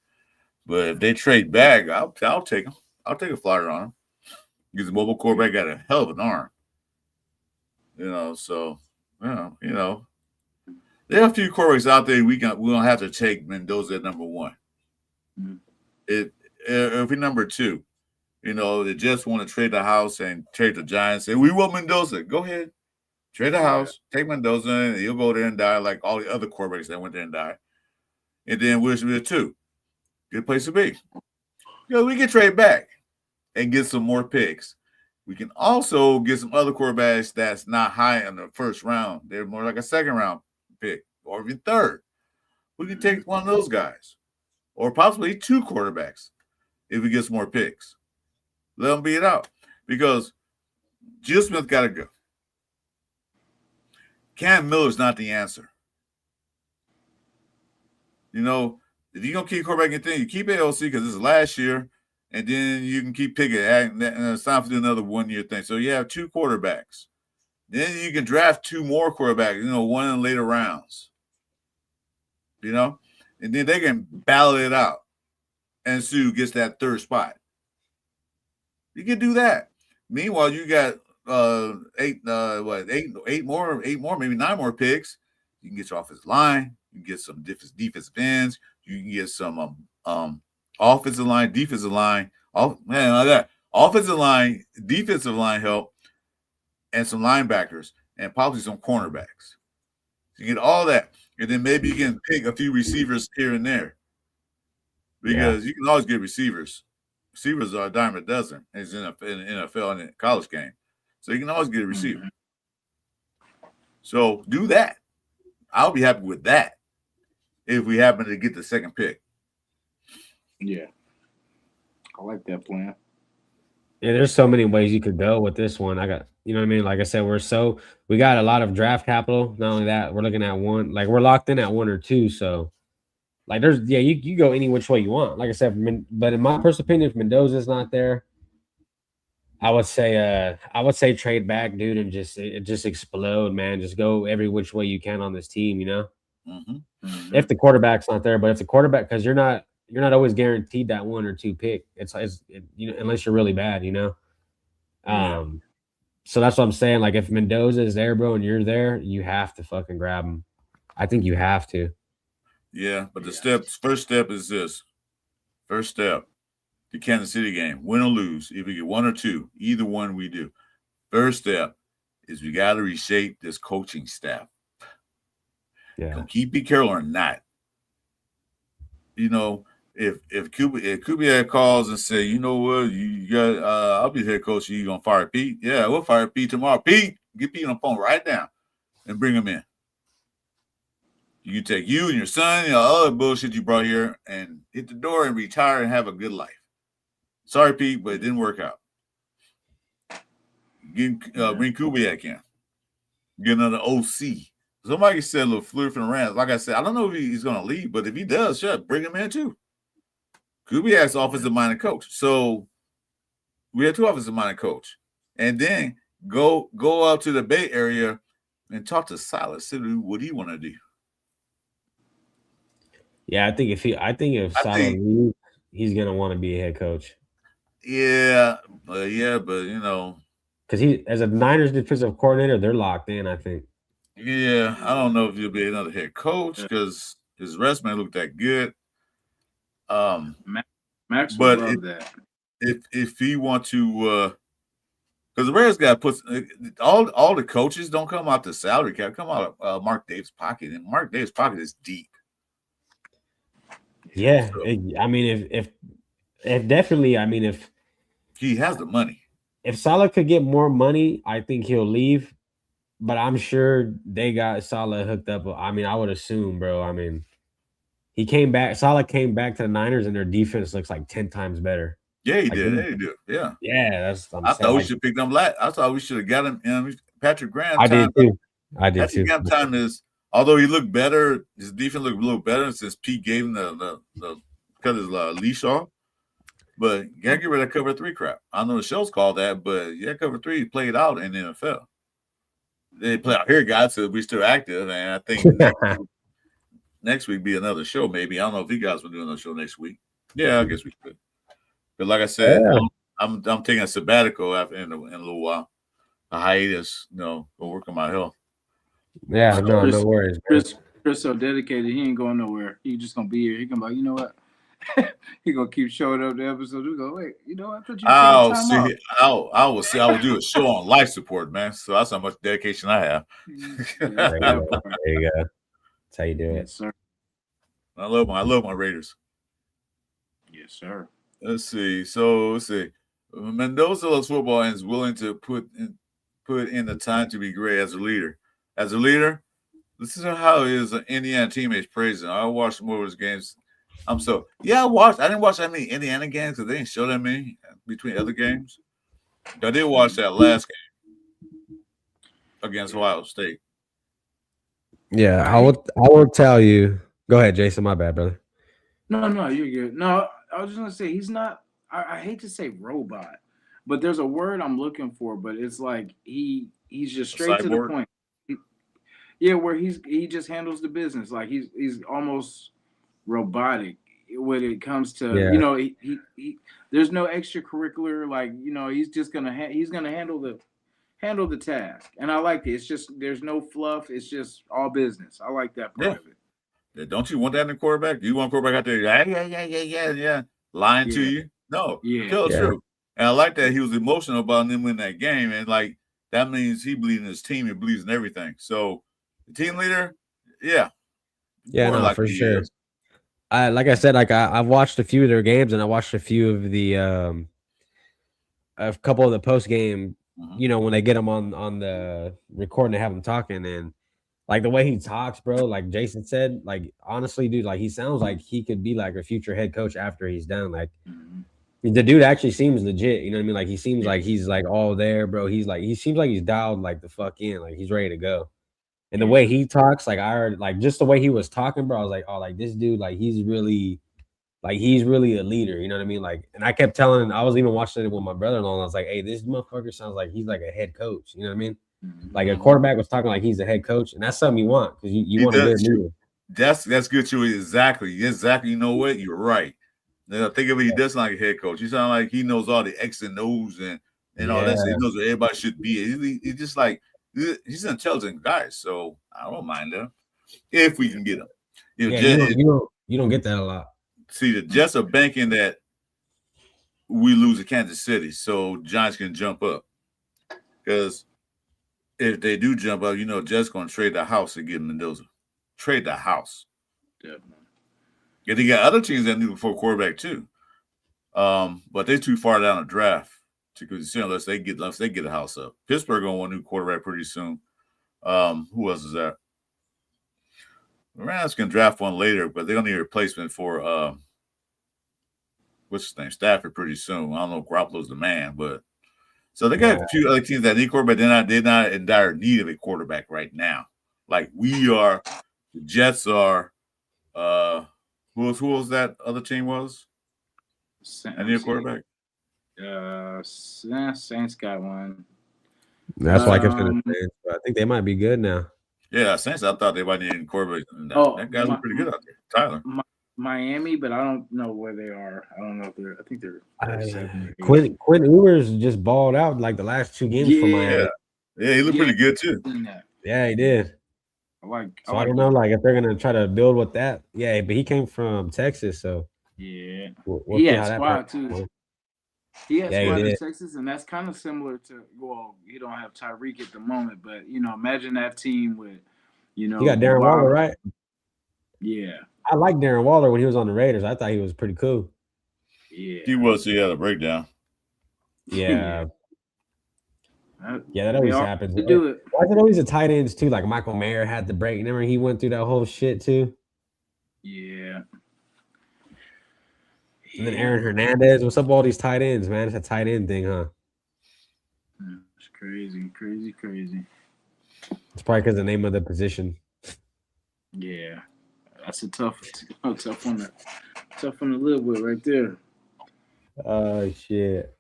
but if they trade back, I'll take him. I'll take a flyer on him. Because the mobile quarterback got a hell of an arm. So there are a few quarterbacks out there we don't have to take Mendoza at number one.
Mm-hmm.
If we're number two, they just want to trade the house and trade the Giants. Say we want Mendoza. Go ahead, trade the house, take Mendoza, and he'll go there and die like all the other quarterbacks that went there and died. And then we're two. Good place to be. We can trade back and get some more picks. We can also get some other quarterbacks that's not high in the first round. They're more like a second round pick or even third. We can take one of those guys or possibly two quarterbacks if we get some more picks. Let them beat it out because Gil Smith got to go. Cam Miller's not the answer. If you're going to keep quarterback in thing, you keep AOC because this is last year. And then you can keep picking, and it's time to do another 1 year thing. So you have two quarterbacks. Then you can draft two more quarterbacks, one in the later rounds. And then they can battle it out and see who gets that third spot. You can do that. Meanwhile, you got eight more, maybe 9 more picks. You can get your offensive line. You can get some defensive ends. You can get some offensive line, defensive line, offensive line, defensive line help, and some linebackers, and probably some cornerbacks. You get all that, and then maybe you can pick a few receivers here and there, because you can always get receivers. Receivers are a dime a dozen, as in the NFL and in a college game, so you can always get a receiver. Mm-hmm. So do that. I'll be happy with that if we happen to get the second pick.
Yeah, I like that plan.
Yeah, there's so many ways you could go with this one. I got, you know what I mean? Like I said, we got a lot of draft capital. Not only that, we're looking at we're locked in at 1 or 2. So Like there's you go any which way you want. Like I said, but in my personal opinion, if Mendoza's not there, I would say trade back, dude, and just explode, man. Just go every which way you can on this team, you know.
Mm-hmm.
Mm-hmm.
If the quarterback's not there, but if the quarterback, because you're not always guaranteed that 1 or 2 pick. You know, unless you're really bad, you know.
Yeah.
Um, so that's what I'm saying. Like if Mendoza is there, bro, and you're there, you have to fucking grab him. I think you have to.
Yeah. But
Yeah.
first step is this. First step, the Kansas City game, win or lose. If we get 1 or 2, either one we do. First step is we got to reshape this coaching staff.
Yeah.
Gonna keep Pete Carroll or not. You know, if Kubiak calls and say, you know what, you got I'll be head coach, you gonna fire Pete? Yeah, we'll fire Pete tomorrow. Pete, get Pete on the phone right now and bring him in. You can take you and your son and all the bullshit you brought here and hit the door and retire and have a good life. Sorry, Pete, but it didn't work out. Bring Kubiak in. Get another OC. Somebody said a little flirt from the Rams. Like I said, I don't know if he's going to leave, but if he does, sure, bring him in too. Kubiak's offensive minded coach. So we have 2 offensive minded coach. And then go out to the Bay Area and talk to Silas. See what he want to do.
Yeah, I think if Salah leaves, he's gonna want to be a head coach.
Yeah, but you know,
Because he, as a Niners defensive coordinator, they're locked in. I think.
yeah, I don't know if he'll be another head coach because his resume looked that good.
Max would
But
love that.
If he want to, because the Bears got to put all the coaches don't come out the salary cap, come out of Mark Davis' pocket, and Mark Davis' pocket is deep.
Yeah, I mean, if definitely, I mean, if
he has the money,
if Salah could get more money, I think he'll leave. But I'm sure they got Salah hooked up. I mean, I would assume, bro. I mean, he came back. Salah came back to the Niners, and their defense looks like 10 times better.
Yeah, he
like,
did. Yeah, he did. Yeah,
yeah. That's what I'm
I
saying.
thought we should pick them last. I thought we should have got him. Patrick Graham.
I did too. I did
Patrick
too.
Graham time is, although he looked better, his defense looked a little better since Pete gave him the cut his leash off. But you gotta get rid of cover 3 crap. I know the show's called that, but yeah, cover 3 played out in the NFL. They play out here, guys, so we're still active. And I think next week be another show, maybe. I don't know if you guys will do another show next week. Yeah, I guess we could. But like I said, I'm taking a sabbatical after in a little while. A hiatus, go work on my health.
Yeah, no worries.
Chris so dedicated, he ain't going nowhere. He just gonna be here. He gonna be like, you know what? He gonna keep showing up the episode. We go, wait, you know what? I thought you
I will do a show on life support, man. So that's how much dedication I have.
There you go. That's how you do it.
Yes, sir.
I love my Raiders.
Yes, sir.
Let's see. Mendoza loves football and is willing to put in the time to be great as a leader. As a leader, listen to how his Indiana teammates praise him. I watched more of his games. I didn't watch that many Indiana games because they didn't show that many between other games. I did watch that last game against Ohio State.
Yeah, I will tell you. Go ahead, Jason. My bad, brother.
No, you're good. No, I was just gonna say he's not. I hate to say robot, but there's a word I'm looking for. But it's like he's just straight to the point. Where he just handles the business. Like he's almost robotic when it comes to he there's no extracurricular, like he's just gonna handle the task, and I like it. It's just there's no fluff. It's just all business. I like that part of it.
Yeah, don't you want that in a quarterback? Do you want a quarterback out there? Yeah, lying to you? No, tell the truth. And I like that he was emotional about them winning that game, and like that means he believes in his team and believes in everything. So the team leader,
no, for sure. Like I said, I've watched a few of their games, and I watched a few of the a couple of the post game. When they get them on the recording, they have them talking, and like the way he talks, bro. Like Jason said, like honestly, dude, like he sounds like he could be like a future head coach after he's done. Like the dude actually seems legit. You know what I mean? Like he seems like he's like all there, bro. He seems like he's dialed like the fuck in, like he's ready to go. And the way he talks, like I heard, like just the way he was talking, bro, I was like, oh, like this dude, like he's really a leader. You know what I mean? Like, and I kept telling, I was even watching it with my brother-in-law, and I was like, hey, this motherfucker sounds like he's like a head coach. You know what I mean? Like a quarterback was talking like he's a head coach, and that's something you want because you want a good leader.
That's good too. Exactly. You know what? You're right. Now, think of it. He does sound like a head coach. He sounds like he knows all the X and O's and all that. So he knows where everybody should be. He's just like he's an intelligent guy. So I don't mind him if we can get him.
You don't get that a lot.
See, the Jets are banking that we lose to Kansas City, so Giants can jump up. Because if they do jump up, Jets going to trade the house to get Mendoza. Trade the house.
Definitely.
Yeah, they got other teams that need for a quarterback too. But they're too far down the draft unless they get a house up. Pittsburgh gonna want a new quarterback pretty soon. Who else is that? The Rams can draft one later, but they're gonna need a replacement for what's his name? Stafford pretty soon. I don't know if Garoppolo's the man, but so they got a few other teams that need quarterback. They're not in dire need of a quarterback right now. Like we are, the Jets are. Who was that other team was? I need a quarterback.
Saints got one.
That's why I kept saying Saints, but I think they might be good now.
Yeah, Saints. I thought they might need a quarterback. That guy look pretty good out there, Tyler.
Miami, but I don't know where they are. I don't know if I think they're.
Quinn Ewers just balled out like the last 2 games for Miami.
Yeah, he looked pretty good too.
Yeah, he did. I don't know, like if they're gonna try to build with that. Yeah, but he came from Texas, so
yeah,
we'll
he
see
had
how that
squad too. He had squad
he
in Texas, and that's kind of similar to. Well, you don't have Tyreek at the moment, but imagine that team with,
you got Darren Waller, right?
Yeah,
I liked Darren Waller when he was on the Raiders. I thought he was pretty cool.
Yeah,
he was. He had a breakdown.
Yeah. That always happens.
To do it.
Why is it always the tight ends too? Like Michael Mayer had the break. Remember he went through that whole shit too.
Yeah.
And then Aaron Hernandez. What's up with all these tight ends, man? It's a tight end thing, huh?
It's crazy.
It's probably because the name of the position.
Yeah, that's a tough one to live with right there.
Oh shit.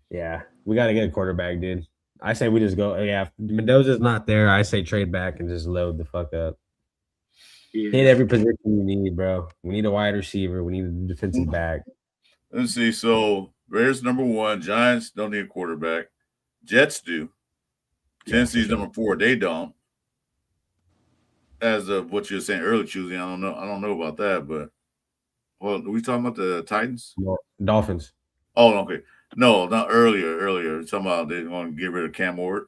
Yeah, we got to get a quarterback, dude. I say we just go. Yeah, if Mendoza's not there, I say trade back and just load the fuck up.
Yeah.
Hit every position we need, bro. We need a wide receiver. We need a defensive back.
Let's see. So Raiders number 1. Giants don't need a quarterback. Jets do. Tennessee's number 4. They don't. As of what you're saying earlier, choosing, I don't know about that, but are we talking about the Titans?
No, Dolphins.
Oh, okay. No, not earlier. You're talking about they're going to get rid of Cam Ward.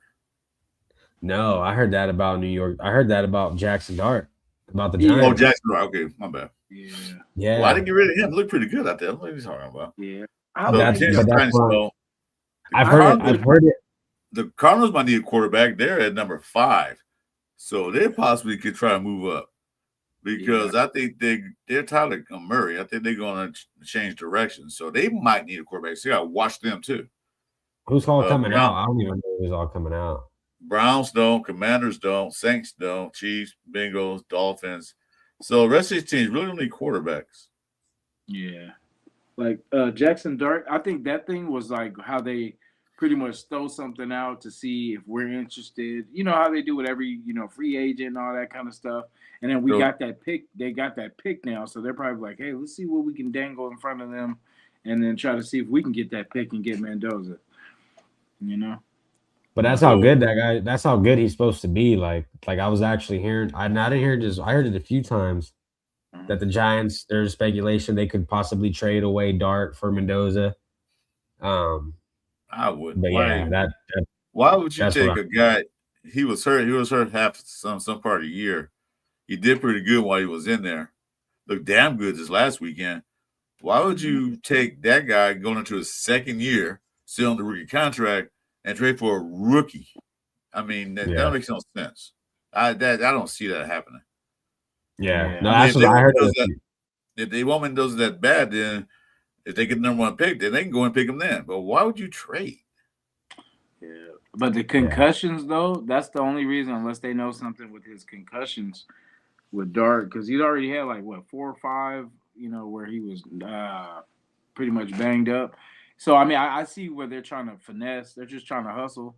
No, I heard that about New York. I heard that about Jackson Dart, about the Giants.
Oh, Jackson Dart. Okay, my bad.
Yeah.
Well, I didn't get rid of him. Looked pretty good out there. What are you talking about?
Yeah.
I've heard it.
The Cardinals might need a quarterback. They're at number 5, so they possibly could try to move up because I think they're tired of Murray. I think they're going to change directions, so they might need a quarterback. So you got to watch them too.
Who's all coming out? I don't even know who's all coming out.
Browns don't, Commanders don't, Saints don't, Chiefs, Bengals, Dolphins. So the rest of these teams really don't need quarterbacks.
Yeah. Like Jackson Dart, I think that thing was like how they pretty much throw something out to see if we're interested. You know how they do with every, free agent and all that kind of stuff. And then we got that pick. They got that pick now. So they're probably like, hey, let's see what we can dangle in front of them and then try to see if we can get that pick and get Mendoza.
But that's how good that guy. That's how good he's supposed to be. Like I was actually hearing. I heard it a few times that the Giants. There's speculation they could possibly trade away Dart for Mendoza.
I would.
But
why would you take a guy? He was hurt. He was hurt half some part of the year. He did pretty good while he was in there. Looked damn good this last weekend. Why would you take that guy going into his second year, still on the rookie contract, and trade for a rookie? I mean, that makes no sense. I don't see that happening.
Yeah. No, actually, I heard that.
If they want Mendoza that bad, then if they get the number 1 pick, then they can go and pick him then. But why would you trade?
Yeah. But the concussions, though, that's the only reason, unless they know something with his concussions with Dart, because he's already had like what 4 or 5, where he was pretty much banged up. So I mean, I see where they're trying to finesse. They're just trying to hustle,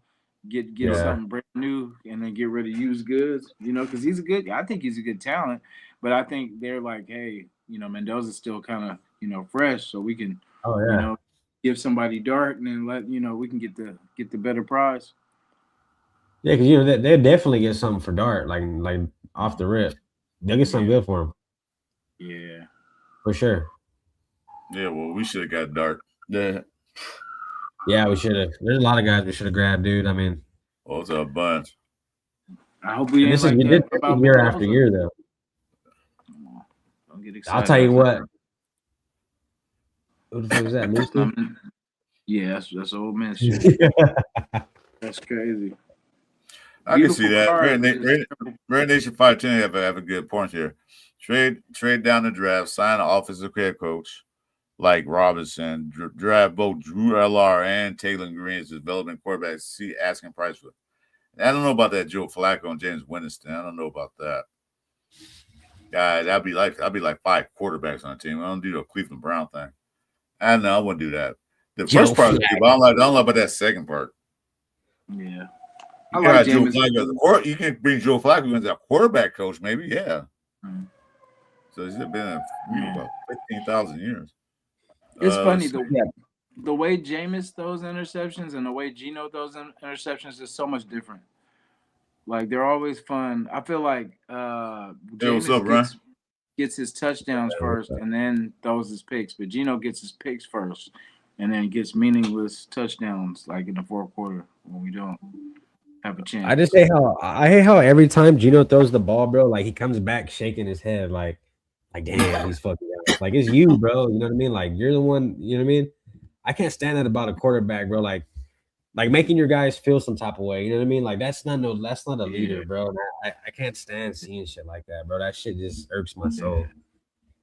get
Yeah.
something brand new, and then get rid of used goods. Because he's a good. I think he's a good talent, but I think they're like, hey, Mendoza's still kind of fresh, so we can
Oh
you
yeah.
know give somebody Dart, and then let we can get the better prize.
Yeah, because they definitely get something for Dart, like off the rip. They'll get something good for him
Yeah.
for sure.
Yeah, well, we should have got Dart. Yeah.
Yeah, we should have. There's a lot of guys we should have grabbed, dude. I mean,
Oh, it's a bunch.
I hope we
and
ain't
this is
like
this
that
is
about
year after
Mendoza.
year though.
Don't get excited.
I'll tell you what. Who the fuck is that? Moose?
Yeah, that's old man shit. That's crazy.
I can see that. Red Nation 510 have a good point here. Trade down the draft, sign an offensive head coach like Robinson, draft both Drew LR and Taylor Green as development quarterbacks. See asking price for. I don't know about that Joe Flacco and James Winston. I don't know about that. Guy, that'd be like 5 quarterbacks on a team. I don't do the Cleveland Brown thing. I know I wouldn't do that. The first part, but I don't know about that second part.
Yeah.
You got Joe Flacco. You can bring Joe Flacco as a quarterback coach, maybe. Yeah. Mm-hmm. So he's been in about 15,000 years.
It's funny the way Jameis throws interceptions and the way Geno throws interceptions is so much different. Like they're always fun. I feel like Jameis gets his touchdowns first and then throws his picks, but Geno gets his picks first and then gets meaningless touchdowns like in the fourth quarter when we don't have a chance.
I hate how every time Geno throws the ball, bro, like he comes back shaking his head like damn, he's fucking out. Like it's you, bro. You know what I mean? Like you're the one, you know what I mean? I can't stand that about a quarterback, bro. Like making your guys feel some type of way. You know what I mean? Like that's not a leader, bro. I can't stand seeing shit like that, bro. That shit just irks my soul.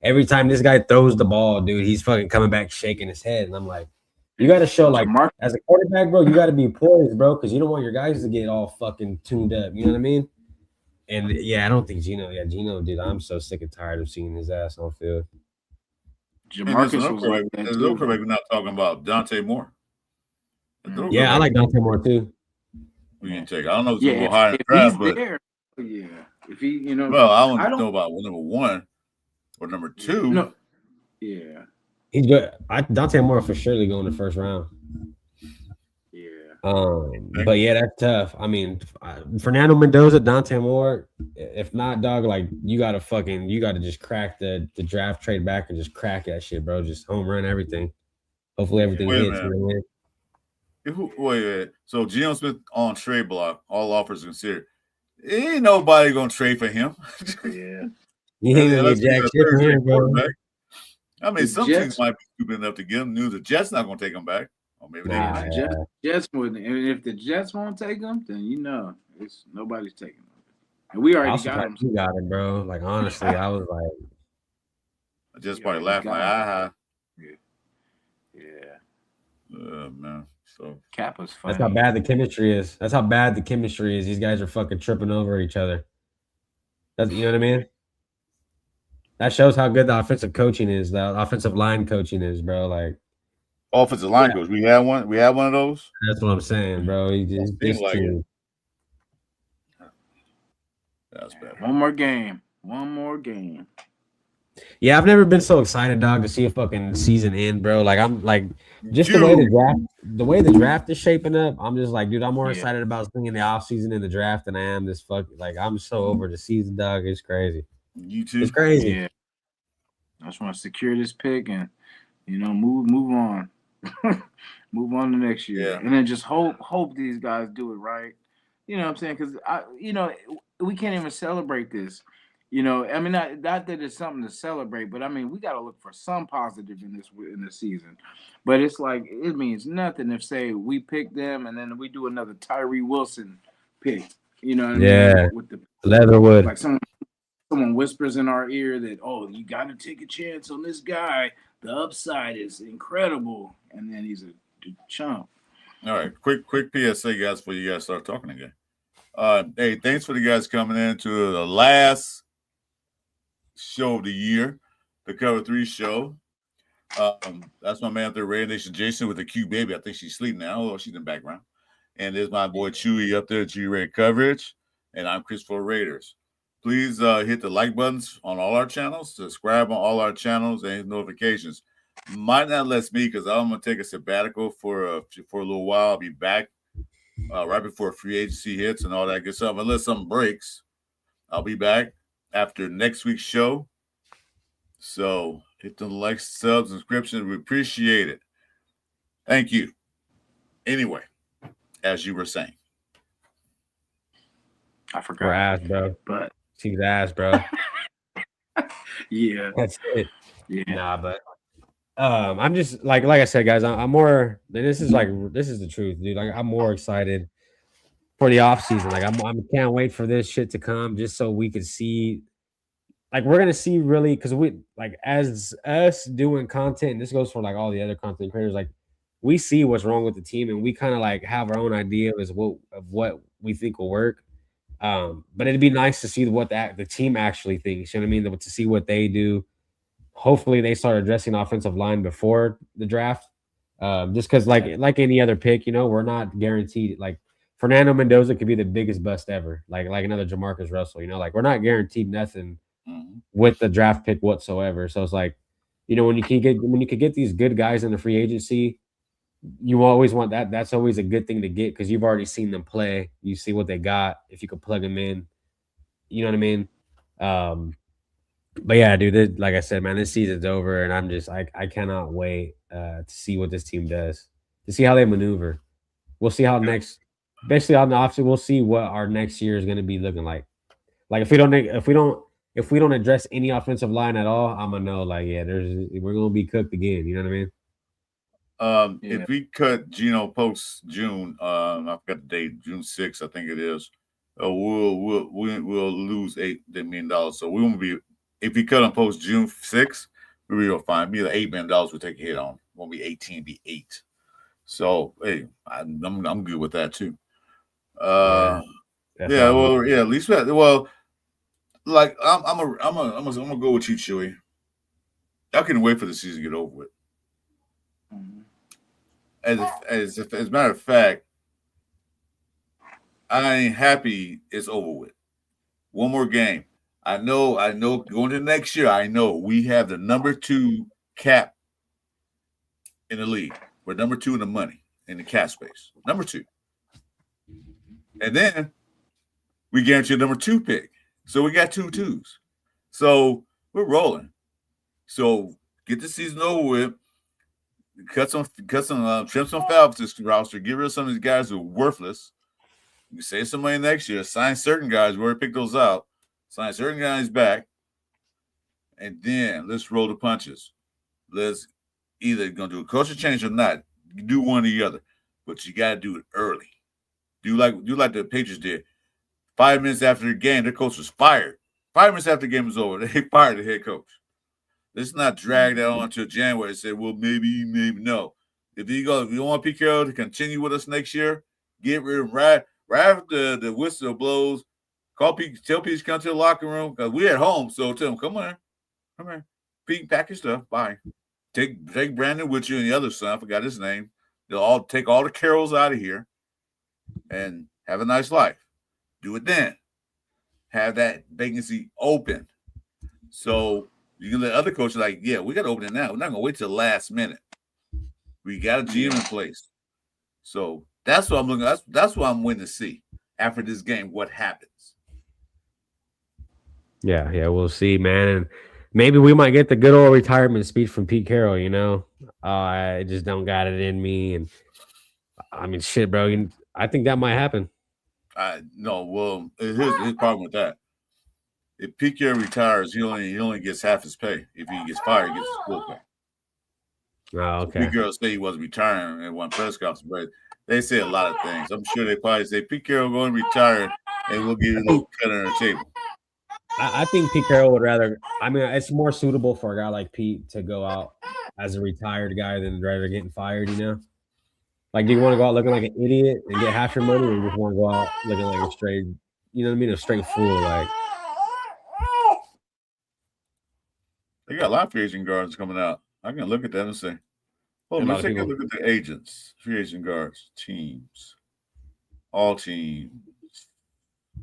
Every time this guy throws the ball, dude, he's fucking coming back shaking his head. And I'm like, you got to show, like, as a quarterback, bro, you got to be poised, bro, because you don't want your guys to get all fucking tuned up. You know what I mean? And, yeah, I don't think Geno, dude, I'm so sick and tired of seeing his ass on field.
Jamarcus was like that. There's no quarterback we're not talking about. Dante Moore.
Yeah, I like Dante Moore, too.
We can take. I don't know if he's high in the draft, but
if he,
well, I don't know about number 1 or number 2.
No. Yeah.
He's good. Dante Moore for surely go in the first round.
Yeah.
But yeah, that's tough. I mean, Fernando Mendoza, Dante Moore. If not, dog, like you gotta just crack the draft, trade back, and just crack that shit, bro. Just home run everything. Hopefully everything hits.
Wait. So Geno Smith on trade block, all offers considered. Ain't nobody gonna trade for him.
Yeah.
You ain't gonna get jack shit from him, bro.
I mean, some teams might be stupid enough to get him. The Jets not gonna take him back. Or maybe
Jets wouldn't. And if the Jets won't take him, then it's nobody's taking him. And we already got him.
You got him, bro. Like honestly, I was like,
I just probably laughing like, aha.
Yeah.
Man. So
Kappa's funny.
That's how bad the chemistry is. These guys are fucking tripping over each other. You know what I mean? That shows how good the offensive coaching is. The offensive line coaching is, bro. Like
offensive line coach. We had one. We had one of those.
That's what I'm saying, bro. He just
like that's bad.
One more game.
Yeah, I've never been so excited, dog, to see a fucking season end, bro. Like I'm like just the way the draft is shaping up. I'm just like, dude, I'm more excited about seeing the offseason in the draft than I am this fucking like I'm so over the season, dog. It's crazy.
You too.
It's crazy.
Yeah. I just want to secure this pick and move on. Move on to next year.
Yeah.
And then just hope these guys do it right. You know what I'm saying? Because we can't even celebrate this. I mean, not that it's something to celebrate, but I mean, we got to look for some positive in this season. But it's like it means nothing if say we pick them and then we do another Tyree Wilson pick. You know what I mean? With the
Leatherwood.
Like someone whispers in our ear that, oh, you got to take a chance on this guy. The upside is incredible, and then he's a chump.
All right, quick PSA, guys, before you guys start talking again. Hey, thanks for the guys coming in to the last show of the year, the Cover Three show. That's my man up there, Radio Nation Jason with the Q baby. I think she's sleeping now. Oh, she's in the background. And there's my boy Chewy up there, G Ray Coverage. And I'm Christopher Raiders. Please hit the like buttons on all our channels, subscribe on all our channels, and hit notifications. Might not let me because I'm gonna take a sabbatical for a little while. I'll be back right before free agency hits and all that good stuff. Unless something breaks, I'll be back after next week's show. So hit the like, sub, subscription. We appreciate it. Thank you. Anyway, as you were saying,
I
Or
forgot.
ass, bro.
But
She's ass, bro.
yeah,
That's it.
yeah.
Nah, but I'm just like I said, guys. I'm more. This is the truth, dude. Like, I'm more excited for the off season. Like, I can't wait for this shit to come, just so we could see. Like, we're gonna see really because we like as us doing content. And this goes for like all the other content creators. Like, we see what's wrong with the team, and we kind of like have our own idea of what we think will work. But it'd be nice to see what the team actually thinks. You know what I mean? To see what they do. Hopefully, they start addressing offensive line before the draft. Just because, like any other pick, we're not guaranteed. Like Fernando Mendoza could be the biggest bust ever. Like another Jamarcus Russell. Like we're not guaranteed nothing with the draft pick whatsoever. So it's like, when you could get these good guys in the free agency, you always want that. That's always a good thing to get because you've already seen them play. You see what they got. If you could plug them in, you know what I mean. Um, but yeah, dude, like I said, man, this season's over, and I cannot wait to see what this team does, to see how they maneuver. We'll see how basically on the offseason, we'll see what our next year is going to be looking like. Like if we don't address any offensive line at all, I'm gonna know like yeah, we're gonna be cooked again. You know what I mean?
Yeah.
If we cut Geno post June, I forgot the date, June 6th, I think it is. We'll lose $8 million. So we won't be if we cut him post June 6th, we will fine. Be like $8 million we'll take a hit on. Won't be 18, be 8. So hey, I'm good with that too.
That's
Yeah,
all
well,
good.
yeah, at least well, like I'm gonna go with you, Chewy. I can wait for the season to get over with.
Mhm.
As a matter of fact, I ain't happy it's over with. One more game. I know. Going to next year, I know we have the number 2 cap in the league. We're number 2 in the money in the cap space. Number 2, and then we guarantee a number 2 pick. So we got 2 twos. So we're rolling. So get the season over with. Trim some foul to this roster. Get rid of some of these guys who are worthless. You save some money next year. Sign certain guys. We already picked those out. Sign certain guys back, and then let's roll the punches. Let's either gonna do a culture change or not. You do one or the other, but you gotta do it early. Do like the Patriots did. 5 minutes after the game, their coach was fired. 5 minutes after the game was over, they fired the head coach. Let's not drag that on until January and say, well, maybe no. If you want Pete Carroll to continue with us next year, get rid of him right after the whistle blows. Tell Pete to come to the locker room because we're at home. So tell him, come on, Pete, pack your stuff. Bye. Take Brandon with you and the other son. I forgot his name. They'll all take all the Carrolls out of here and have a nice life. Do it then. Have that vacancy open. So you can let other coaches like, yeah, we got to open it now. We're not gonna wait till the last minute. We got a GM in place. So that's what I'm looking at. That's what I'm waiting to see after this game. What happens?
Yeah, we'll see, man. And maybe we might get the good old retirement speech from Pete Carroll. I just don't got it in me, and I mean, shit, bro. I think that might happen.
No. Well, here's his problem with that. If Pete Carroll retires, he only gets half his pay. If he gets fired, he gets his full pay.
Oh,
So Pete
okay.
Carroll said he wasn't retiring in one press conference, but they say a lot of things. I'm sure they probably say Pete Carroll going to retire, and we'll give you
I
a
think
little cut on the table.
I think Pete Carroll would rather. I mean, it's more suitable for a guy like Pete to go out as a retired guy than rather getting fired. Like, do you want to go out looking like an idiot and get half your money, or you just want to go out looking like a straight, you know what I mean, a straight fool? Like,
They got a lot of free agent guards coming out. I can look at that and say, "Oh,
a lot
let's
of
take a
people.
look at the agents, free agent guards, teams, all teams,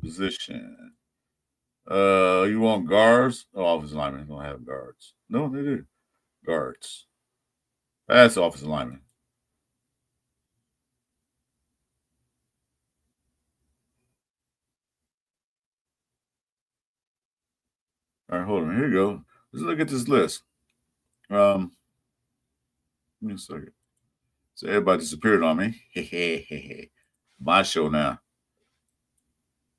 position. You want guards? Oh, offensive linemen don't have guards. No, they do. Guards. That's offensive lineman. All right, hold on. Here you go. Let's look at this list. Give me a second. So everybody disappeared on me. My show now.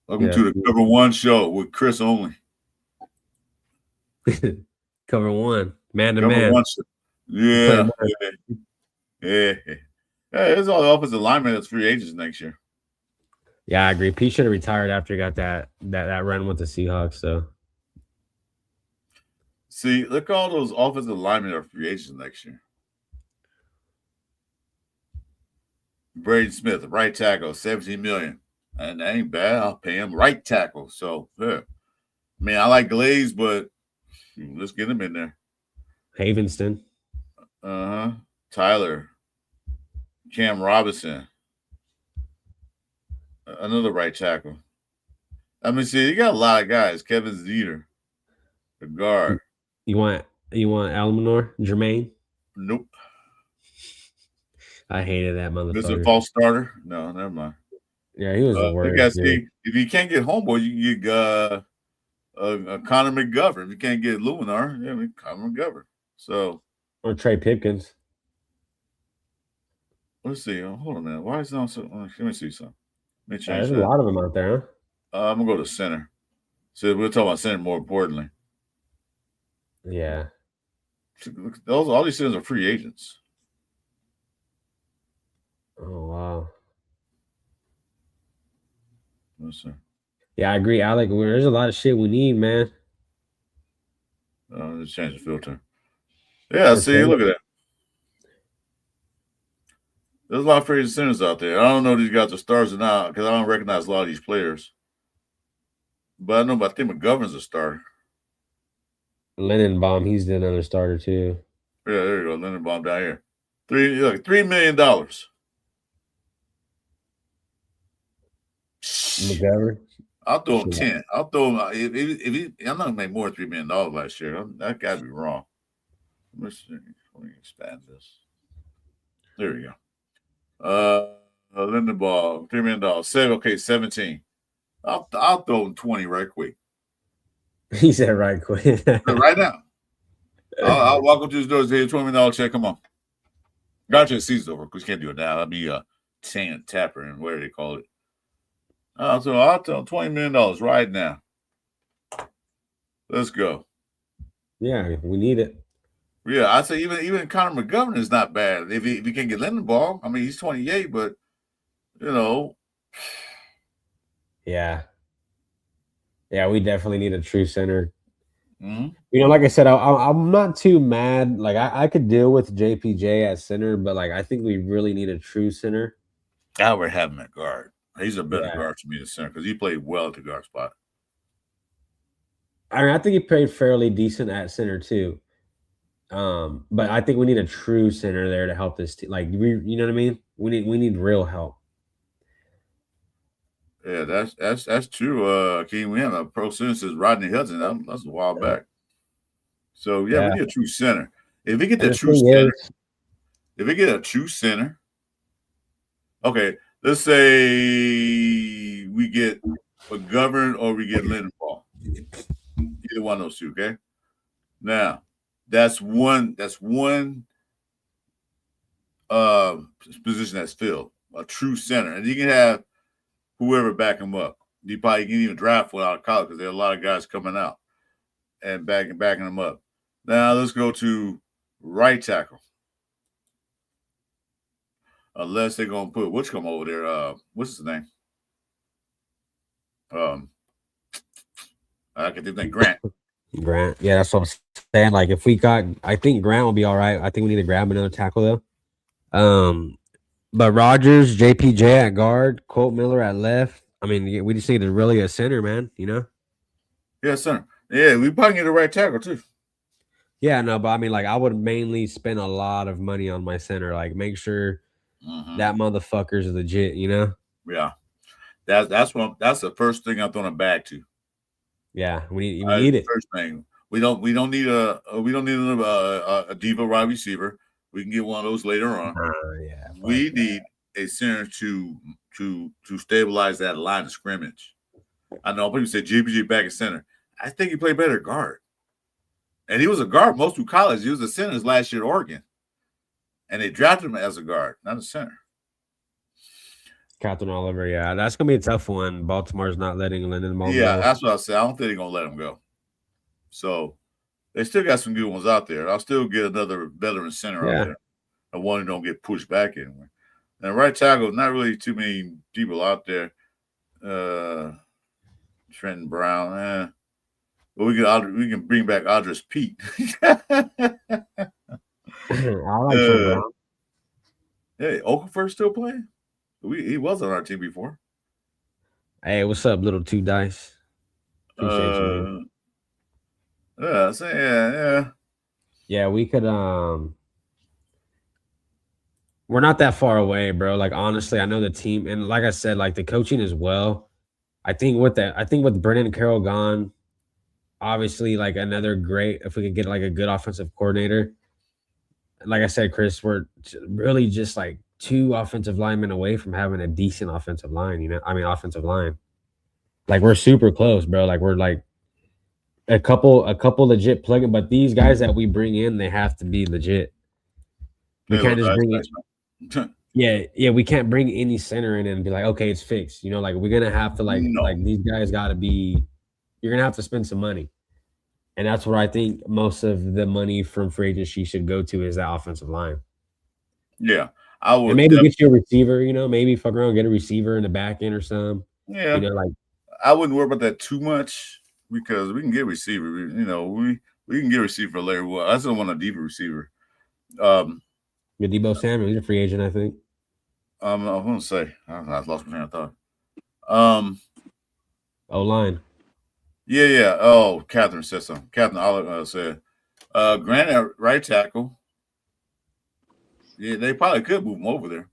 Welcome
Yeah.
to the Cover One show with Chris only.
Cover one, man to
Cover
man.
One show. Yeah. Yeah. There's all the offensive linemen that's free agents next year.
Yeah, I agree. Pete should have retired after he got that run with the Seahawks. So
See, look at all those offensive linemen that are free agents next year. Braden Smith, right tackle, $17 million. And that ain't bad. I'll pay him right tackle. So, yeah. I mean, I like Glaze, but let's get him in there.
Havenston.
Tyler. Cam Robinson. Another right tackle. I mean, see, you got a lot of guys. Kevin Zeter, the guard.
You want Almanor? Jermaine?
Nope.
I hated that
This is a
motherfucker.
false starter? No, never mind.
Yeah, he was the worst.
You guys see, if you can't get Homeboy, you can get Connor McGovern. If you can't get Luminar, yeah, I mean, Connor McGovern. So,
or Trey Pipkins.
let's see. Hold on a minute. Why is it on so? Let me see something. Let me change
There's
that.
a lot of them out there, huh?
I'm gonna go to center. So we'll talk about center more importantly.
Yeah.
All these centers are free agents.
Oh wow.
Yes, sir.
Yeah, I agree, Alec. There's a lot of shit we need, man.
Let's change the filter. Yeah,
For
see,
sure.
look at that. There's a lot of free agent centers out there. I don't know if these guys are stars or not because I don't recognize a lot of these players. But I know I think McGovern's a starter.
Linenbaum, he's another starter too.
Yeah, there you go. Lindenbaum down here. $3 million.
McGovern.
I'll throw him 10. I'll throw him if he I'm not gonna make more than $3 million last year. That gotta be wrong. Let me expand this. There we go. Lindenbaum, $3 million. 17. I'll throw him 20 right quick.
He said right quick.
Right now. I'll walk up to his door and say, $20 million check. Come on. Gotcha, the season's over because you can't do it now. That'd be a sand tapper and whatever they call it. So I'll tell $20 million right now. Let's go.
Yeah, we need it.
Yeah, I'd say even Connor McGovern is not bad. If he can get Lindenbaum, I mean, he's 28, but, you know.
Yeah. Yeah, we definitely need a true center.
Mm-hmm.
You know, like I said, I'm not too mad. Like, I could deal with JPJ at center, but, like, I think we really need a true center.
I would have him at guard. He's a better guard to me than center because he played well at the guard spot.
I mean, I think he played fairly decent at center too. But I think we need a true center there to help this team. Like, you know what I mean? We need real help.
Yeah, that's true. King, we have a pro center says Rodney Hudson. That's a while back. So we need a true center. If we get that true center, if we get a true center, okay. Let's say we get McGovern or we get Lindenbaum. Either one of those two, okay? Now, that's one position that's filled, a true center. And you can have whoever back him up. You probably can even draft one out of college because there are a lot of guys coming out and backing them up. Now let's go to right tackle. Unless they're gonna put come over there. What's his name? I can think Grant.
Grant. Yeah, that's what I'm saying. Like, if we got, I think Grant will be all right. I think we need to grab another tackle though. But Rogers, JPJ at guard, Colt Miller at left. I mean, we just need to really a center, man. You know?
Yes, sir. Yeah, we probably get the right tackle too.
Yeah, no, but I mean, like, I would mainly spend a lot of money on my center. Like, make sure that motherfucker's legit. You know?
Yeah, that's the first thing I'm throwing it back to.
Yeah, we need it.
First thing, we don't need a diva wide receiver. We can get one of those later on.
Yeah,
We need a center to stabilize that line of scrimmage. I know people say JPG back at center. I think he played better guard. And he was a guard most through college. He was a center last year at Oregon. And they drafted him as a guard, not a center.
Captain Oliver, yeah, that's gonna be a tough one. Baltimore's not letting Lyndon Moore
Yeah,
go.
that's what I said. I don't think they're gonna let him go. So they still got some good ones out there. I'll still get another veteran center out there. And one who don't get pushed back anywhere. And right tackle, not really too many people out there. Trenton Brown, but we can bring back Andres Pete.
I like Trenton Brown.
Hey, Okafor still playing? He was on our team before.
Hey, what's up, little two dice? Appreciate you, man.
Yeah.
Yeah, we could we're not that far away, bro. Like, honestly, I know the team, and like I said, like the coaching as well. I think with Brennan Carroll gone, obviously, like another great, if we could get like a good offensive coordinator. Like I said, Chris, we're really just like 2 offensive linemen away from having a decent offensive line, you know? I mean, offensive line. Like, we're super close, bro. Like, we're like a couple legit plug-in, but these guys that we bring in, they have to be legit. We can't just bring it. Yeah, we can't bring any center in and be like, okay, it's fixed. You know, like we're gonna have to like these guys gotta be, you're gonna have to spend some money. And that's what I think most of the money from free agency should go to is that offensive line.
Yeah. I would,
and maybe get you a receiver, you know, maybe fuck around, get a receiver in the back end or something.
Yeah.
You know, like
I wouldn't worry about that too much because we can get a receiver. You know, we can get a receiver later. Well, I still want a deeper receiver.
Debo Samuel, he's a free agent, I think.
I was gonna say I lost my train of thought.
O-line.
Yeah. Oh, Catherine said something. Catherine Oliver said, Grant at right tackle. Yeah, they probably could move him over there.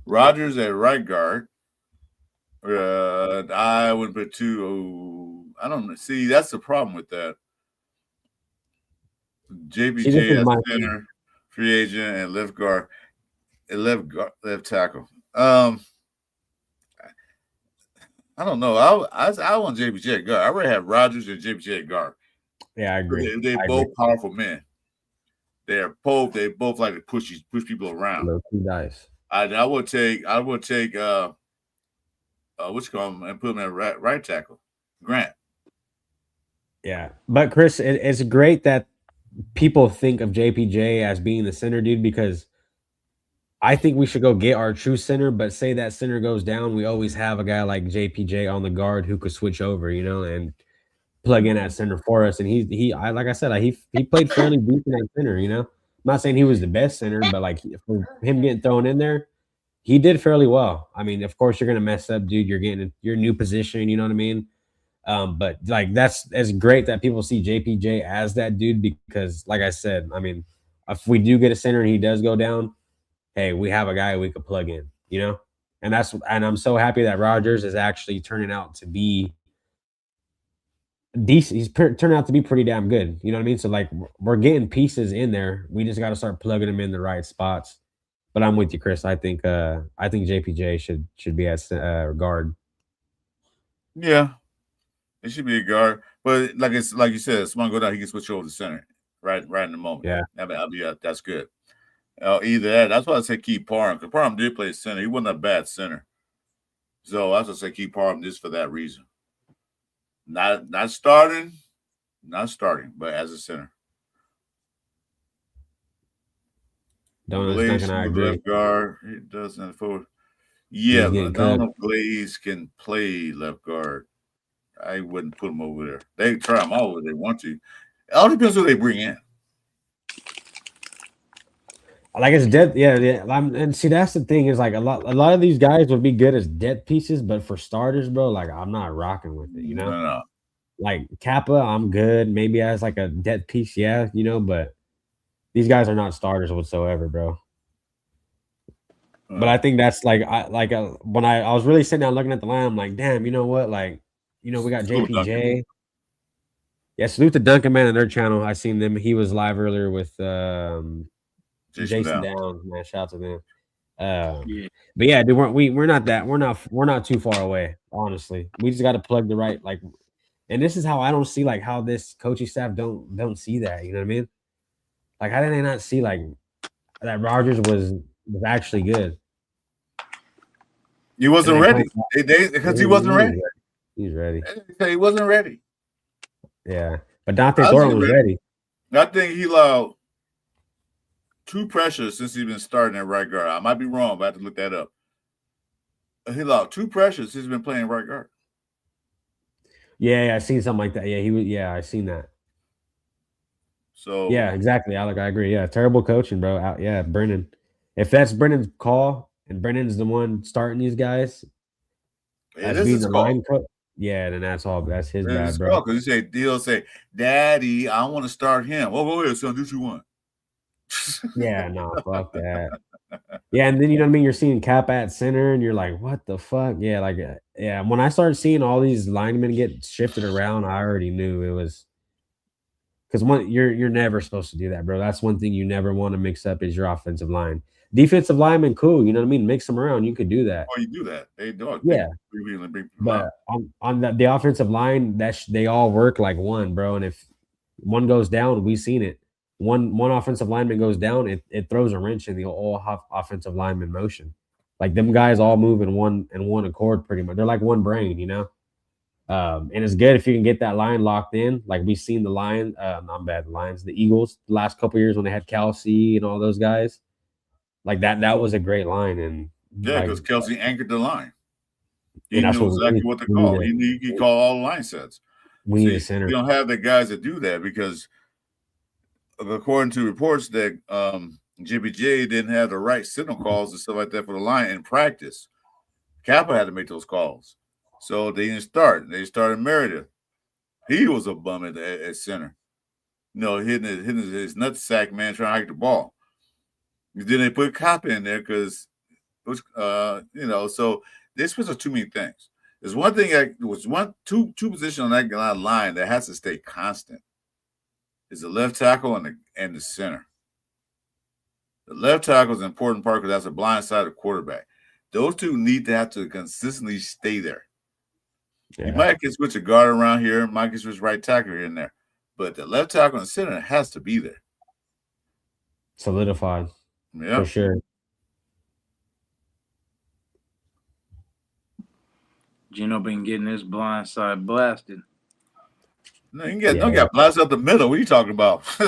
Rogers at right guard. I would put 2. I don't know. See, that's the problem with that. JPJ as center, free agent, and left guard, and left tackle. I don't know. I want JPJ at guard. I already have Rogers and JPJ at guard.
Yeah, I agree.
They're both powerful men. They both like to push people around.
Little two dice.
I would take what's called and put him at right tackle. Grant.
Yeah. But Chris, it's great that people think of JPJ as being the center, dude, because I think we should go get our true center, but say that center goes down, we always have a guy like JPJ on the guard who could switch over, you know, and plug in at center for us. And like I said, he played fairly decent at center, you know. I'm not saying he was the best center, but like for him getting thrown in there, he did fairly well. I mean, of course you're gonna mess up, dude. You're getting your new position, you know what I mean? But like it's great that people see JPJ as that dude because, like I said, I mean, if we do get a center and he does go down, hey, we have a guy we could plug in, you know? And I'm so happy that Rogers is actually turning out to be decent. He's turning out to be pretty damn good. You know what I mean? So like we're getting pieces in there. We just got to start plugging them in the right spots. But I'm with you, Chris. I think JPJ should be at guard.
Yeah, it should be a guard. But like you said, someone go down, he can switch over to center right in the moment.
Yeah,
that's good. Either that. That's why I say keep Parham because Parham did play center. He wasn't a bad center, so that's why I say keep Parham just for that reason. Not starting, but as a center. Glaze the left guard. He doesn't forward. Yeah, I don't know if Glaze can play left guard. I wouldn't put him over there. They try him all if they want to. It all depends who they bring in.
Like it's dead, yeah, yeah. And see, that's the thing is like a lot of these guys would be good as dead pieces, but for starters, bro, like I'm not rocking with it, you know.
No, no.
Like Kappa, I'm good, maybe as like a dead piece, yeah, you know, but these guys are not starters whatsoever, bro. But I think that's like when I was really sitting down looking at the line, I'm like, damn, you know what? Like, we got
Salute, Duncan.
JPJ. Yeah, salute to Duncan Man on their channel. I seen them. He was live earlier with
Jason
Jason
Down.
Downs, man. Shout out to them. Um,
Yeah.
but yeah, dude, we're not that we're not too far away. Honestly, we just got to plug the right like, and this is how I don't see like how this coaching staff don't see that. You know what I mean? Like, how did they not see like that Rogers was actually good?
He
And
wasn't
then
ready.
Coach,
Because he wasn't ready.
he's ready.
They say he wasn't ready.
Yeah, but Dante
I
Thornton
see
was
ready.
ready.
I think he allowed 2 pressures since he's been starting at right guard. I might be wrong, but I have to look that up. He allowed 2 pressures since he's been playing right guard.
Yeah, I seen something like that. Yeah, he was. Yeah, I seen that.
So
Yeah, exactly, Alec. I agree. Yeah, terrible coaching, bro. Yeah, Brennan. If that's Brennan's call and Brennan's the one starting these guys,
it
that's
is
being
his
the
call.
line coach. Yeah, then that's his
It is
bad,
his
bro.
call because he'll say, "Daddy, I want to start him." Oh, go ahead, son. Do what you want.
Yeah, no, fuck that. Yeah, and then you know what I mean. You're seeing Cap at center, and you're like, what the fuck? Yeah, like, yeah. When I started seeing all these linemen get shifted around, I already knew it was because you're never supposed to do that, bro. That's one thing you never want to mix up is your offensive line. Defensive lineman, cool. You know what I mean? Mix them around. You could do that.
Before you do that, they don't. They
Yeah,
really bring them
but
out.
on the offensive line, they all work like one, bro. And if one goes down, we seen it. One offensive lineman goes down, it throws a wrench in the whole offensive lineman motion. Like them guys all move in one accord, pretty much. They're like one brain, you know. And it's good if you can get that line locked in. Like we've seen the line, not bad, the Lions, the Eagles, the last couple years when they had Kelsey and all those guys. Like that was a great line, and
Yeah,
like,
because Kelsey anchored the line. He
and that's
knew
what we
exactly
need.
what to
We need
call. He called all the line sets.
we need a
See,
center.
you don't have the guys that do that because, according to reports, that JBJ didn't have the right signal calls and stuff like that for the line in practice. Kappa had to make those calls, so they didn't start. They started Meredith. He was a bum at center. Hitting his nutsack, man, trying to hike the ball. Then they put Kappa in there because, so this was too many things. There's one thing that was two positions on that line that has to stay constant. Is the left tackle and the center. The left tackle is an important part because that's a blind side of quarterback. Those two need to have to consistently stay there.
Yeah.
You might get switch a guard around here, might get switch right tackle here and there, but the left tackle and center has to be there.
Solidified.
Yeah,
for sure.
Gino been getting his blind side blasted.
No, don't get blasted up the middle. What are you talking about? You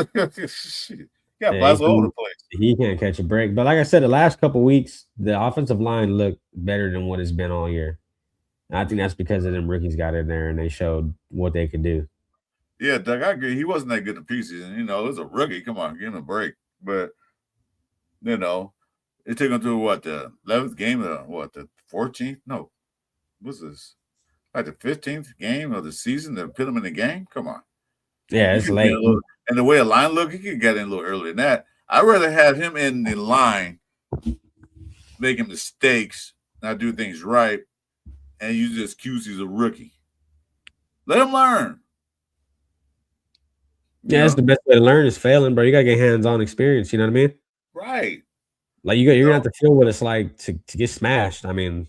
got blasted all over the place.
He can't catch a break. But like I said, the last couple weeks, the offensive line looked better than what it's been all year. And I think that's because of them rookies got in there and they showed what they could do.
Yeah, Doug, I agree. He wasn't that good in preseason. It was a rookie. Come on, give him a break. But it took him to the 11th game of the 14th? No, what's this? Like the 15th game of the season to put him in the game? Come on.
Yeah, it's late.
And the way a line look, he could get in a little earlier than that. I'd rather have him in the line making mistakes, not do things right, and use the excuse he's a rookie. Let him learn.
Yeah, that's the best way to learn is failing, bro. You gotta get hands-on experience. You know what I mean?
Right.
Like you're gonna have to feel what it's like to get smashed. I mean,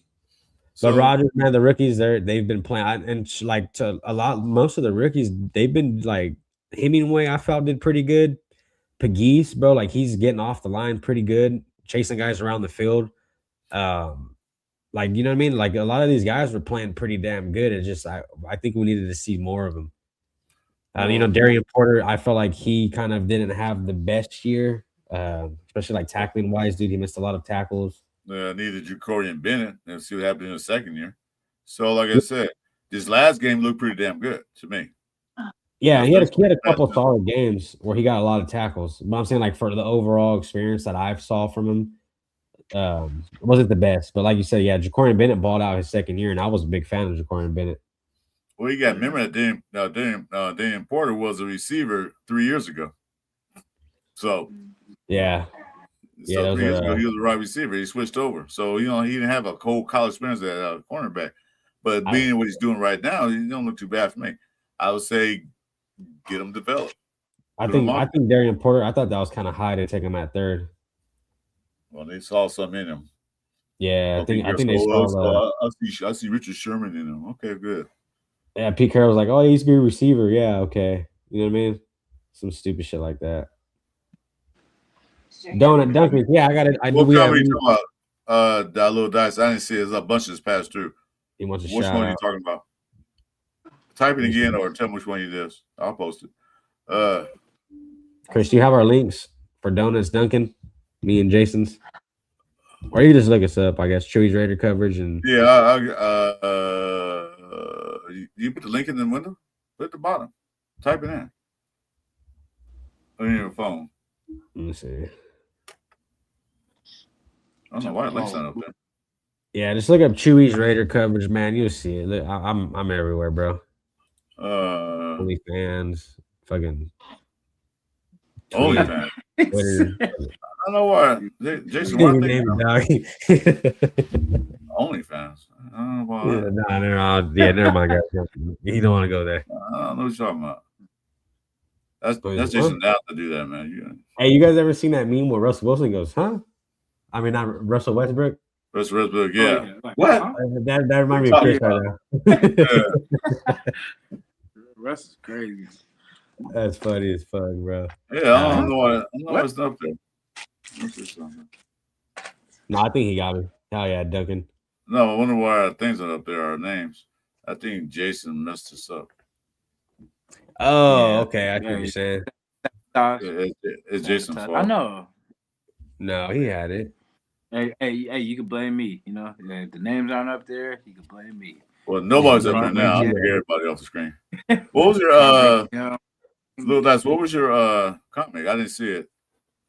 but Rogers, man, the rookies they've been playing, and like to most of the rookies they've been like Hemingway. I felt did pretty good. Pegues, bro, like he's getting off the line pretty good, chasing guys around the field. Like you know what I mean? Like a lot of these guys were playing pretty damn good. It's just I think we needed to see more of them. Darian Porter, I felt like he kind of didn't have the best year, especially like tackling wise, dude. He missed a lot of tackles.
Needed Jacorian Bennett and see what happened in the second year. So, like I said, this last game looked pretty damn good to me.
Yeah, he had a
That's
couple solid games where he got a lot of tackles. But I'm saying like for the overall experience that I've saw from him, wasn't the best. But like you said, yeah, Jacorian Bennett balled out his second year, and I was a big fan of Jacorian Bennett.
Well, you got remember that Dan Porter was a receiver 3 years ago. So
Yeah. Yeah,
3 years ago he was a right receiver. He switched over, so he didn't have a whole college experience at cornerback. But being what he's doing right now, he don't look too bad for me. I would say get him developed.
I think Darian Porter. I thought that was kind of high to take him at third.
Well, they saw something in him.
Yeah, I think they saw.
I see Richard Sherman in him. Okay, good.
Yeah, Pete Carroll was like, "Oh, he used to be a receiver." Yeah, okay. You know what I mean? Some stupid shit like that. Donut Duncan. Yeah, I got it.
What company you talking about? That little dice. I didn't see it. There's a bunch that's passed through.
He wants a
Which
shout
one are
out.
you talking about? Type it again or tell me which one it is. I'll post it.
Chris, do you have our links for Donuts Duncan? Me and Jason's? Or you just look us up, I guess. Chewy's Raider coverage and
yeah, you put the link in the window? Put it at the bottom. Type it in. On your phone.
let me see.
I don't know why the link's not up there.
Yeah, just look up Chewy's Raider coverage, man. You'll see it. Look, I'm everywhere, bro. OnlyFans, fucking
OnlyFans.
Twitter.
I don't know why. Jason, why OnlyFans. I don't know why.
Never mind, guys. You don't want to go there.
I don't know what you're talking about. That's Jason down to do that, man.
Hey, you guys ever seen that meme where Russell Wilson goes, huh? I mean, not Russell Westbrook.
Russell Westbrook, yeah.
Like,
what?
That reminds me of Chris right now.
Russ is crazy.
That's funny as fuck, bro.
Yeah, I don't know why it's up there.
No, I think he got me. Hell yeah, Duncan.
No, I wonder why our things are up there, our names. I think Jason messed us up.
Oh, okay. I see what you're saying.
It's Jason's fault.
I know.
No, he had it.
Hey, you can blame me. You know, if the names aren't up there, you can blame me.
Well, nobody's up there now. I'll take everybody off the screen. What was your Little Dice? What was your comic? I didn't see it.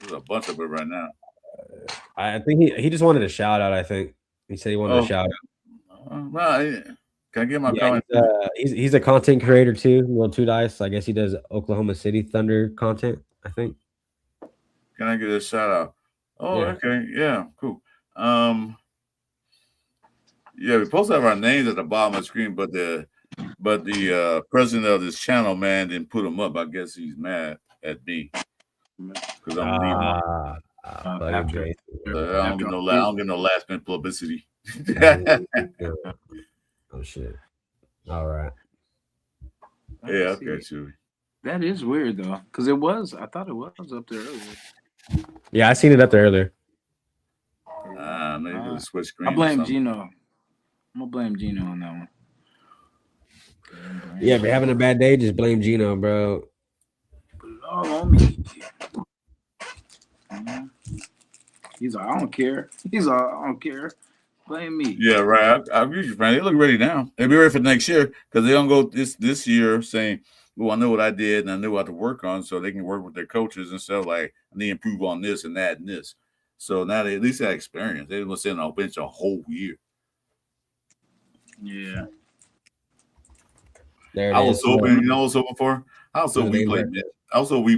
There's a bunch of it right now.
I think he just wanted a shout out. I think he said he wanted a shout out.
Right. Can I get my comment?
He's a content creator too. Little Two Dice. I guess he does Oklahoma City Thunder content. I think.
Can I get a shout out? Oh, yeah. Okay. Yeah, cool. Yeah, we're supposed to have our names at the bottom of the screen, but the president of this channel, man, didn't put them up. I guess he's mad at me because I'm leaving.
I
don't get no last minute publicity.
Oh shit! All right.
Yeah, okay, Chewy.
That is weird though, because I thought it was up there earlier.
Yeah, I seen it up there earlier.
Maybe we'll switch screen.
I blame Gino. I'm gonna blame Gino on that one.
Yeah, if you're having a bad day, just blame Gino, bro.
Put it all on me. He's like, I don't care. He's like, I don't care. Blame me.
Yeah, right. I agree with you, Frank. They look ready now. They'll be ready for next year because they're gonna go this year saying, "Well, I know what I did and I know what to work on," so they can work with their coaches and stuff. Like, I need to improve on this and that and this. So now they at least have experience. They're gonna sit on a bench a whole year.
Yeah.
I was hoping, you know, what I was hoping for. I was hoping we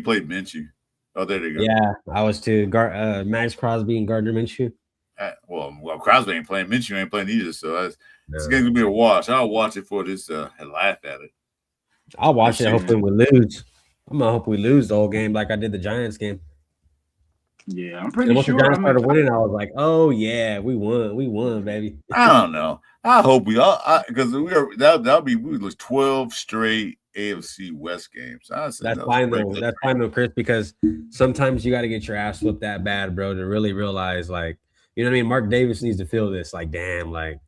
played Minshew. Oh, there they go.
Yeah, I was too. Max Crosby and Gardner Minshew.
Well, Crosby ain't playing. Minshew ain't playing either. So it's going to be a watch. I'll watch it for this and laugh at it.
I'll watch it. Hoping we lose. I'm gonna hope we lose the whole game like I did the Giants game.
Yeah, I'm pretty sure.
Once the Giants started winning, I was like, "Oh yeah, we won, baby."
I don't know. I hope we all because we lose 12 straight AFC West games.
That's fine though. That's fine though, Chris, because sometimes you got to get your ass whooped that bad, bro, to really realize, like, you know what I mean. Mark Davis needs to feel this, like, damn, like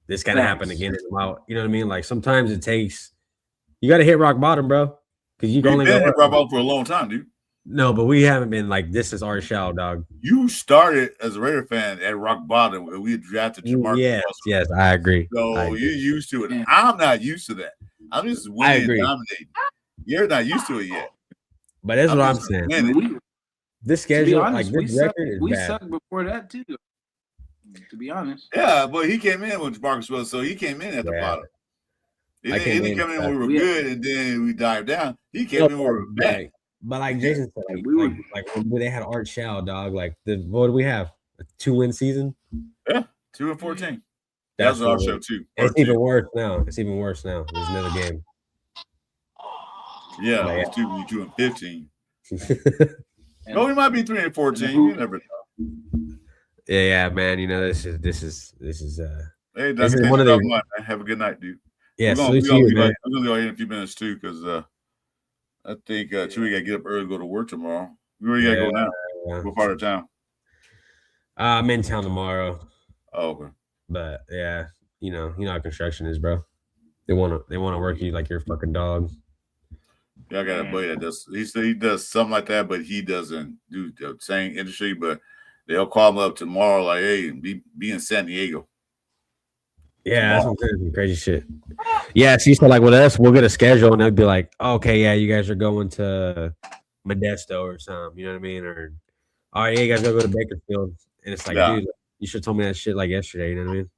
this gonna happen again. You know what I mean? Like sometimes it takes. You got to hit rock bottom, bro, because you can only
hit rock bottom for a long time, dude.
No, but we haven't been like, this is our show, dog.
You started as a Raider fan at rock bottom when we drafted Jamarcus Russell.
Yes, I agree.
So you're used to it. I'm not used to that. I'm just winning and dominating. You're not used to it yet.
But that's what I'm
just
saying.
saying it.
This
To be
schedule,
honest,
like this record is
we
bad.
sucked before that too. To be honest.
Yeah, but he came in when Marcus was, so he came in at the bottom. He didn't come in when we were good, and then we dived down. He came in when we were bad.
But like Jason said, like when they had Art Shao, dog, like what do we have? A 2-win season?
Yeah, 2-14. That was our show too.
It's even worse now. It's even worse now. There's another game.
Yeah, it's 2-15. No, we might be 3-14. You never know.
Yeah, man. You know, this is
hey, this is one of the. Have a good night, dude.
Yeah,
I'm gonna go in a few minutes too, because I think Chewy gotta get up early to go to work tomorrow. We already gotta go now. What part of town?
I'm in town tomorrow.
Oh, okay.
But yeah, you know how construction is, bro. They wanna work you like you're a fucking dog.
Yeah, I got a buddy that does. He does something like that, but he doesn't do the same industry. But they'll call him up tomorrow, like, "Hey, be in San Diego."
Yeah, that's some crazy shit. Yeah, see, so like with us, we'll get a schedule, and they'll be like, "Okay, yeah, you guys are going to Modesto or something." You know what I mean? Or, "Oh yeah, you guys gotta go to Bakersfield," and it's like, dude, you should have told me that shit like yesterday. You know what I mean?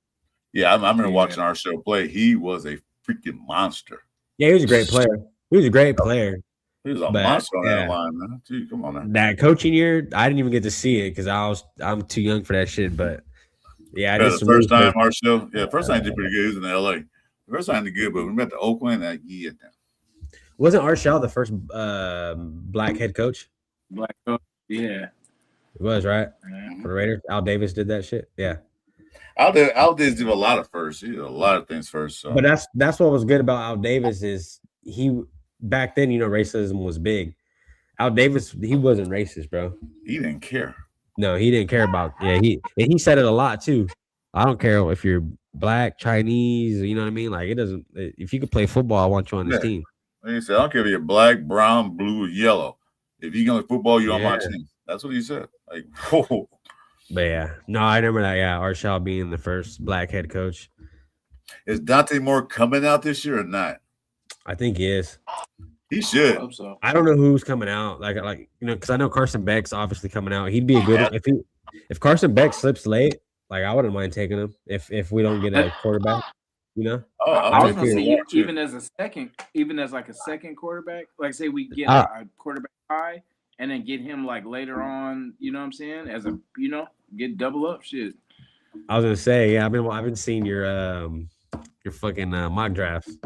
Yeah, I remember watching our show play. He was a freaking monster.
Yeah, he was a great player. He was a great player.
He was a monster on that line, man. Dude, come on, man.
That coaching year, I didn't even get to see it because I'm too young for that shit. But yeah,
the first time our show, first time he did pretty good. He was in LA. The first time he did good, but when we went to Oakland,
wasn't Art Shao the first black head coach?
Black coach, yeah.
It was, right? For the Raiders. Al Davis did that shit. Yeah.
Al Davis did a lot of first. He did a lot of things first. So.
But that's what was good about Al Davis is he back then, racism was big. Al Davis, he wasn't racist, bro.
He didn't care.
No, he didn't care about. Yeah, he said it a lot too. I don't care if you're black, Chinese, you know what I mean? Like it doesn't. If you could play football, I want you on this team.
He said, "I don't care if you're black, brown, blue, or yellow. If you can play football, you're on my team." That's what he said. Like, whoa.
But yeah, no, I remember that. Yeah, Art Shao being the first black head coach.
Is Dante Moore coming out this year or not?
I think he is.
He should.
I don't know who's coming out. Like because I know Carson Beck's obviously coming out. He'd be a good if Carson Beck slips late. Like I wouldn't mind taking him if we don't get a quarterback.
I was gonna say even as like a second quarterback. Like say we get a quarterback high and then get him like later on. You know what I'm saying? As a get double up shit.
I was gonna say I've been seeing your fucking mock drafts.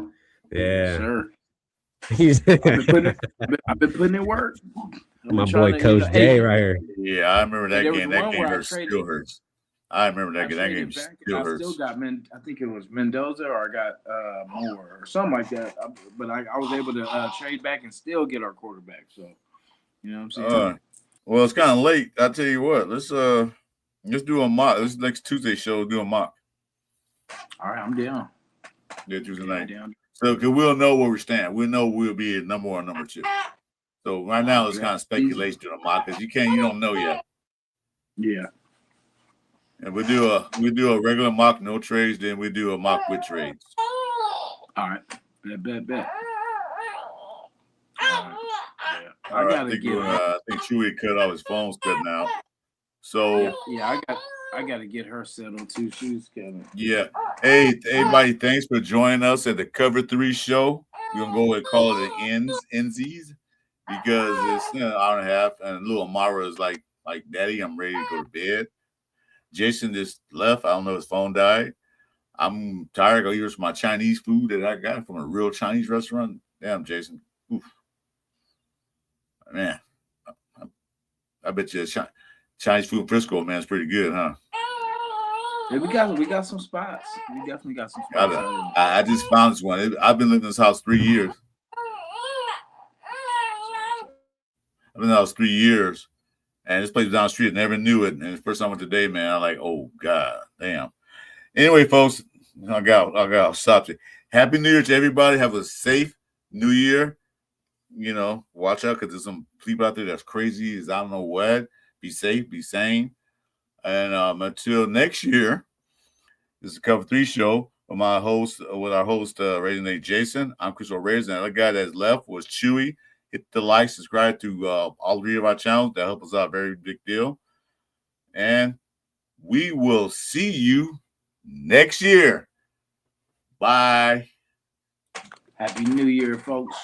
Yeah.
Sure. I've been putting in work.
My boy Coach Jay right here.
Yeah, I remember that game. That game still hurts. I remember that game. That game still hurts.
I still got I think it was Mendoza or I got Moore or something like that. But I was able to trade back and still get our quarterback. So you know what I'm saying?
Well, it's kind of late. I'll tell you what. Let's do a mock. This next Tuesday show. We'll do a mock.
All right, I'm down.
Yeah, Tuesday night. So, because we'll know where we stand. We'll know we'll be at number 1, number 2. So, right now, it's kind of speculation on a mock because you don't know yet.
Yeah.
And we do a regular mock, no trades. Then we do a mock with trades.
All right. Bet.
All right. I think Chewy cut off his phone's cutting out. So
yeah, I got to get her settled too. She's Kevin.
Yeah. Hey, everybody, thanks for joining us at the Cover 3 show. We're going to go and call it the NZs because it's an hour and a half. And little Amara is like, Daddy, I'm ready to go to bed. Jason just left. I don't know, his phone died. I'm tired. I go eat my Chinese food that I got from a real Chinese restaurant. Damn, Jason. Oof. Man, I bet you Chinese food in Frisco, man, is pretty good, huh?
Yeah, we got some spots. We definitely got some spots.
I just found this one. I've been living in this house 3 years. I've been in the house 3 years, and this place was down the street. I never knew it, and the first time I went today, man, I'm like, oh god, damn. Anyway, folks, I got stop it. Happy New Year to everybody. Have a safe New Year. Watch out because there's some people out there that's crazy as I don't know what. Be safe, be sane. And until next year, this is the Cover 3 show. with my host, with our host, Raising Jason. I'm Chris O'Rayes, and the other guy that's left was Chewy. Hit the like, subscribe to all 3 of our channels. That helps us out. Very big deal. And we will see you next year. Bye.
Happy New Year, folks.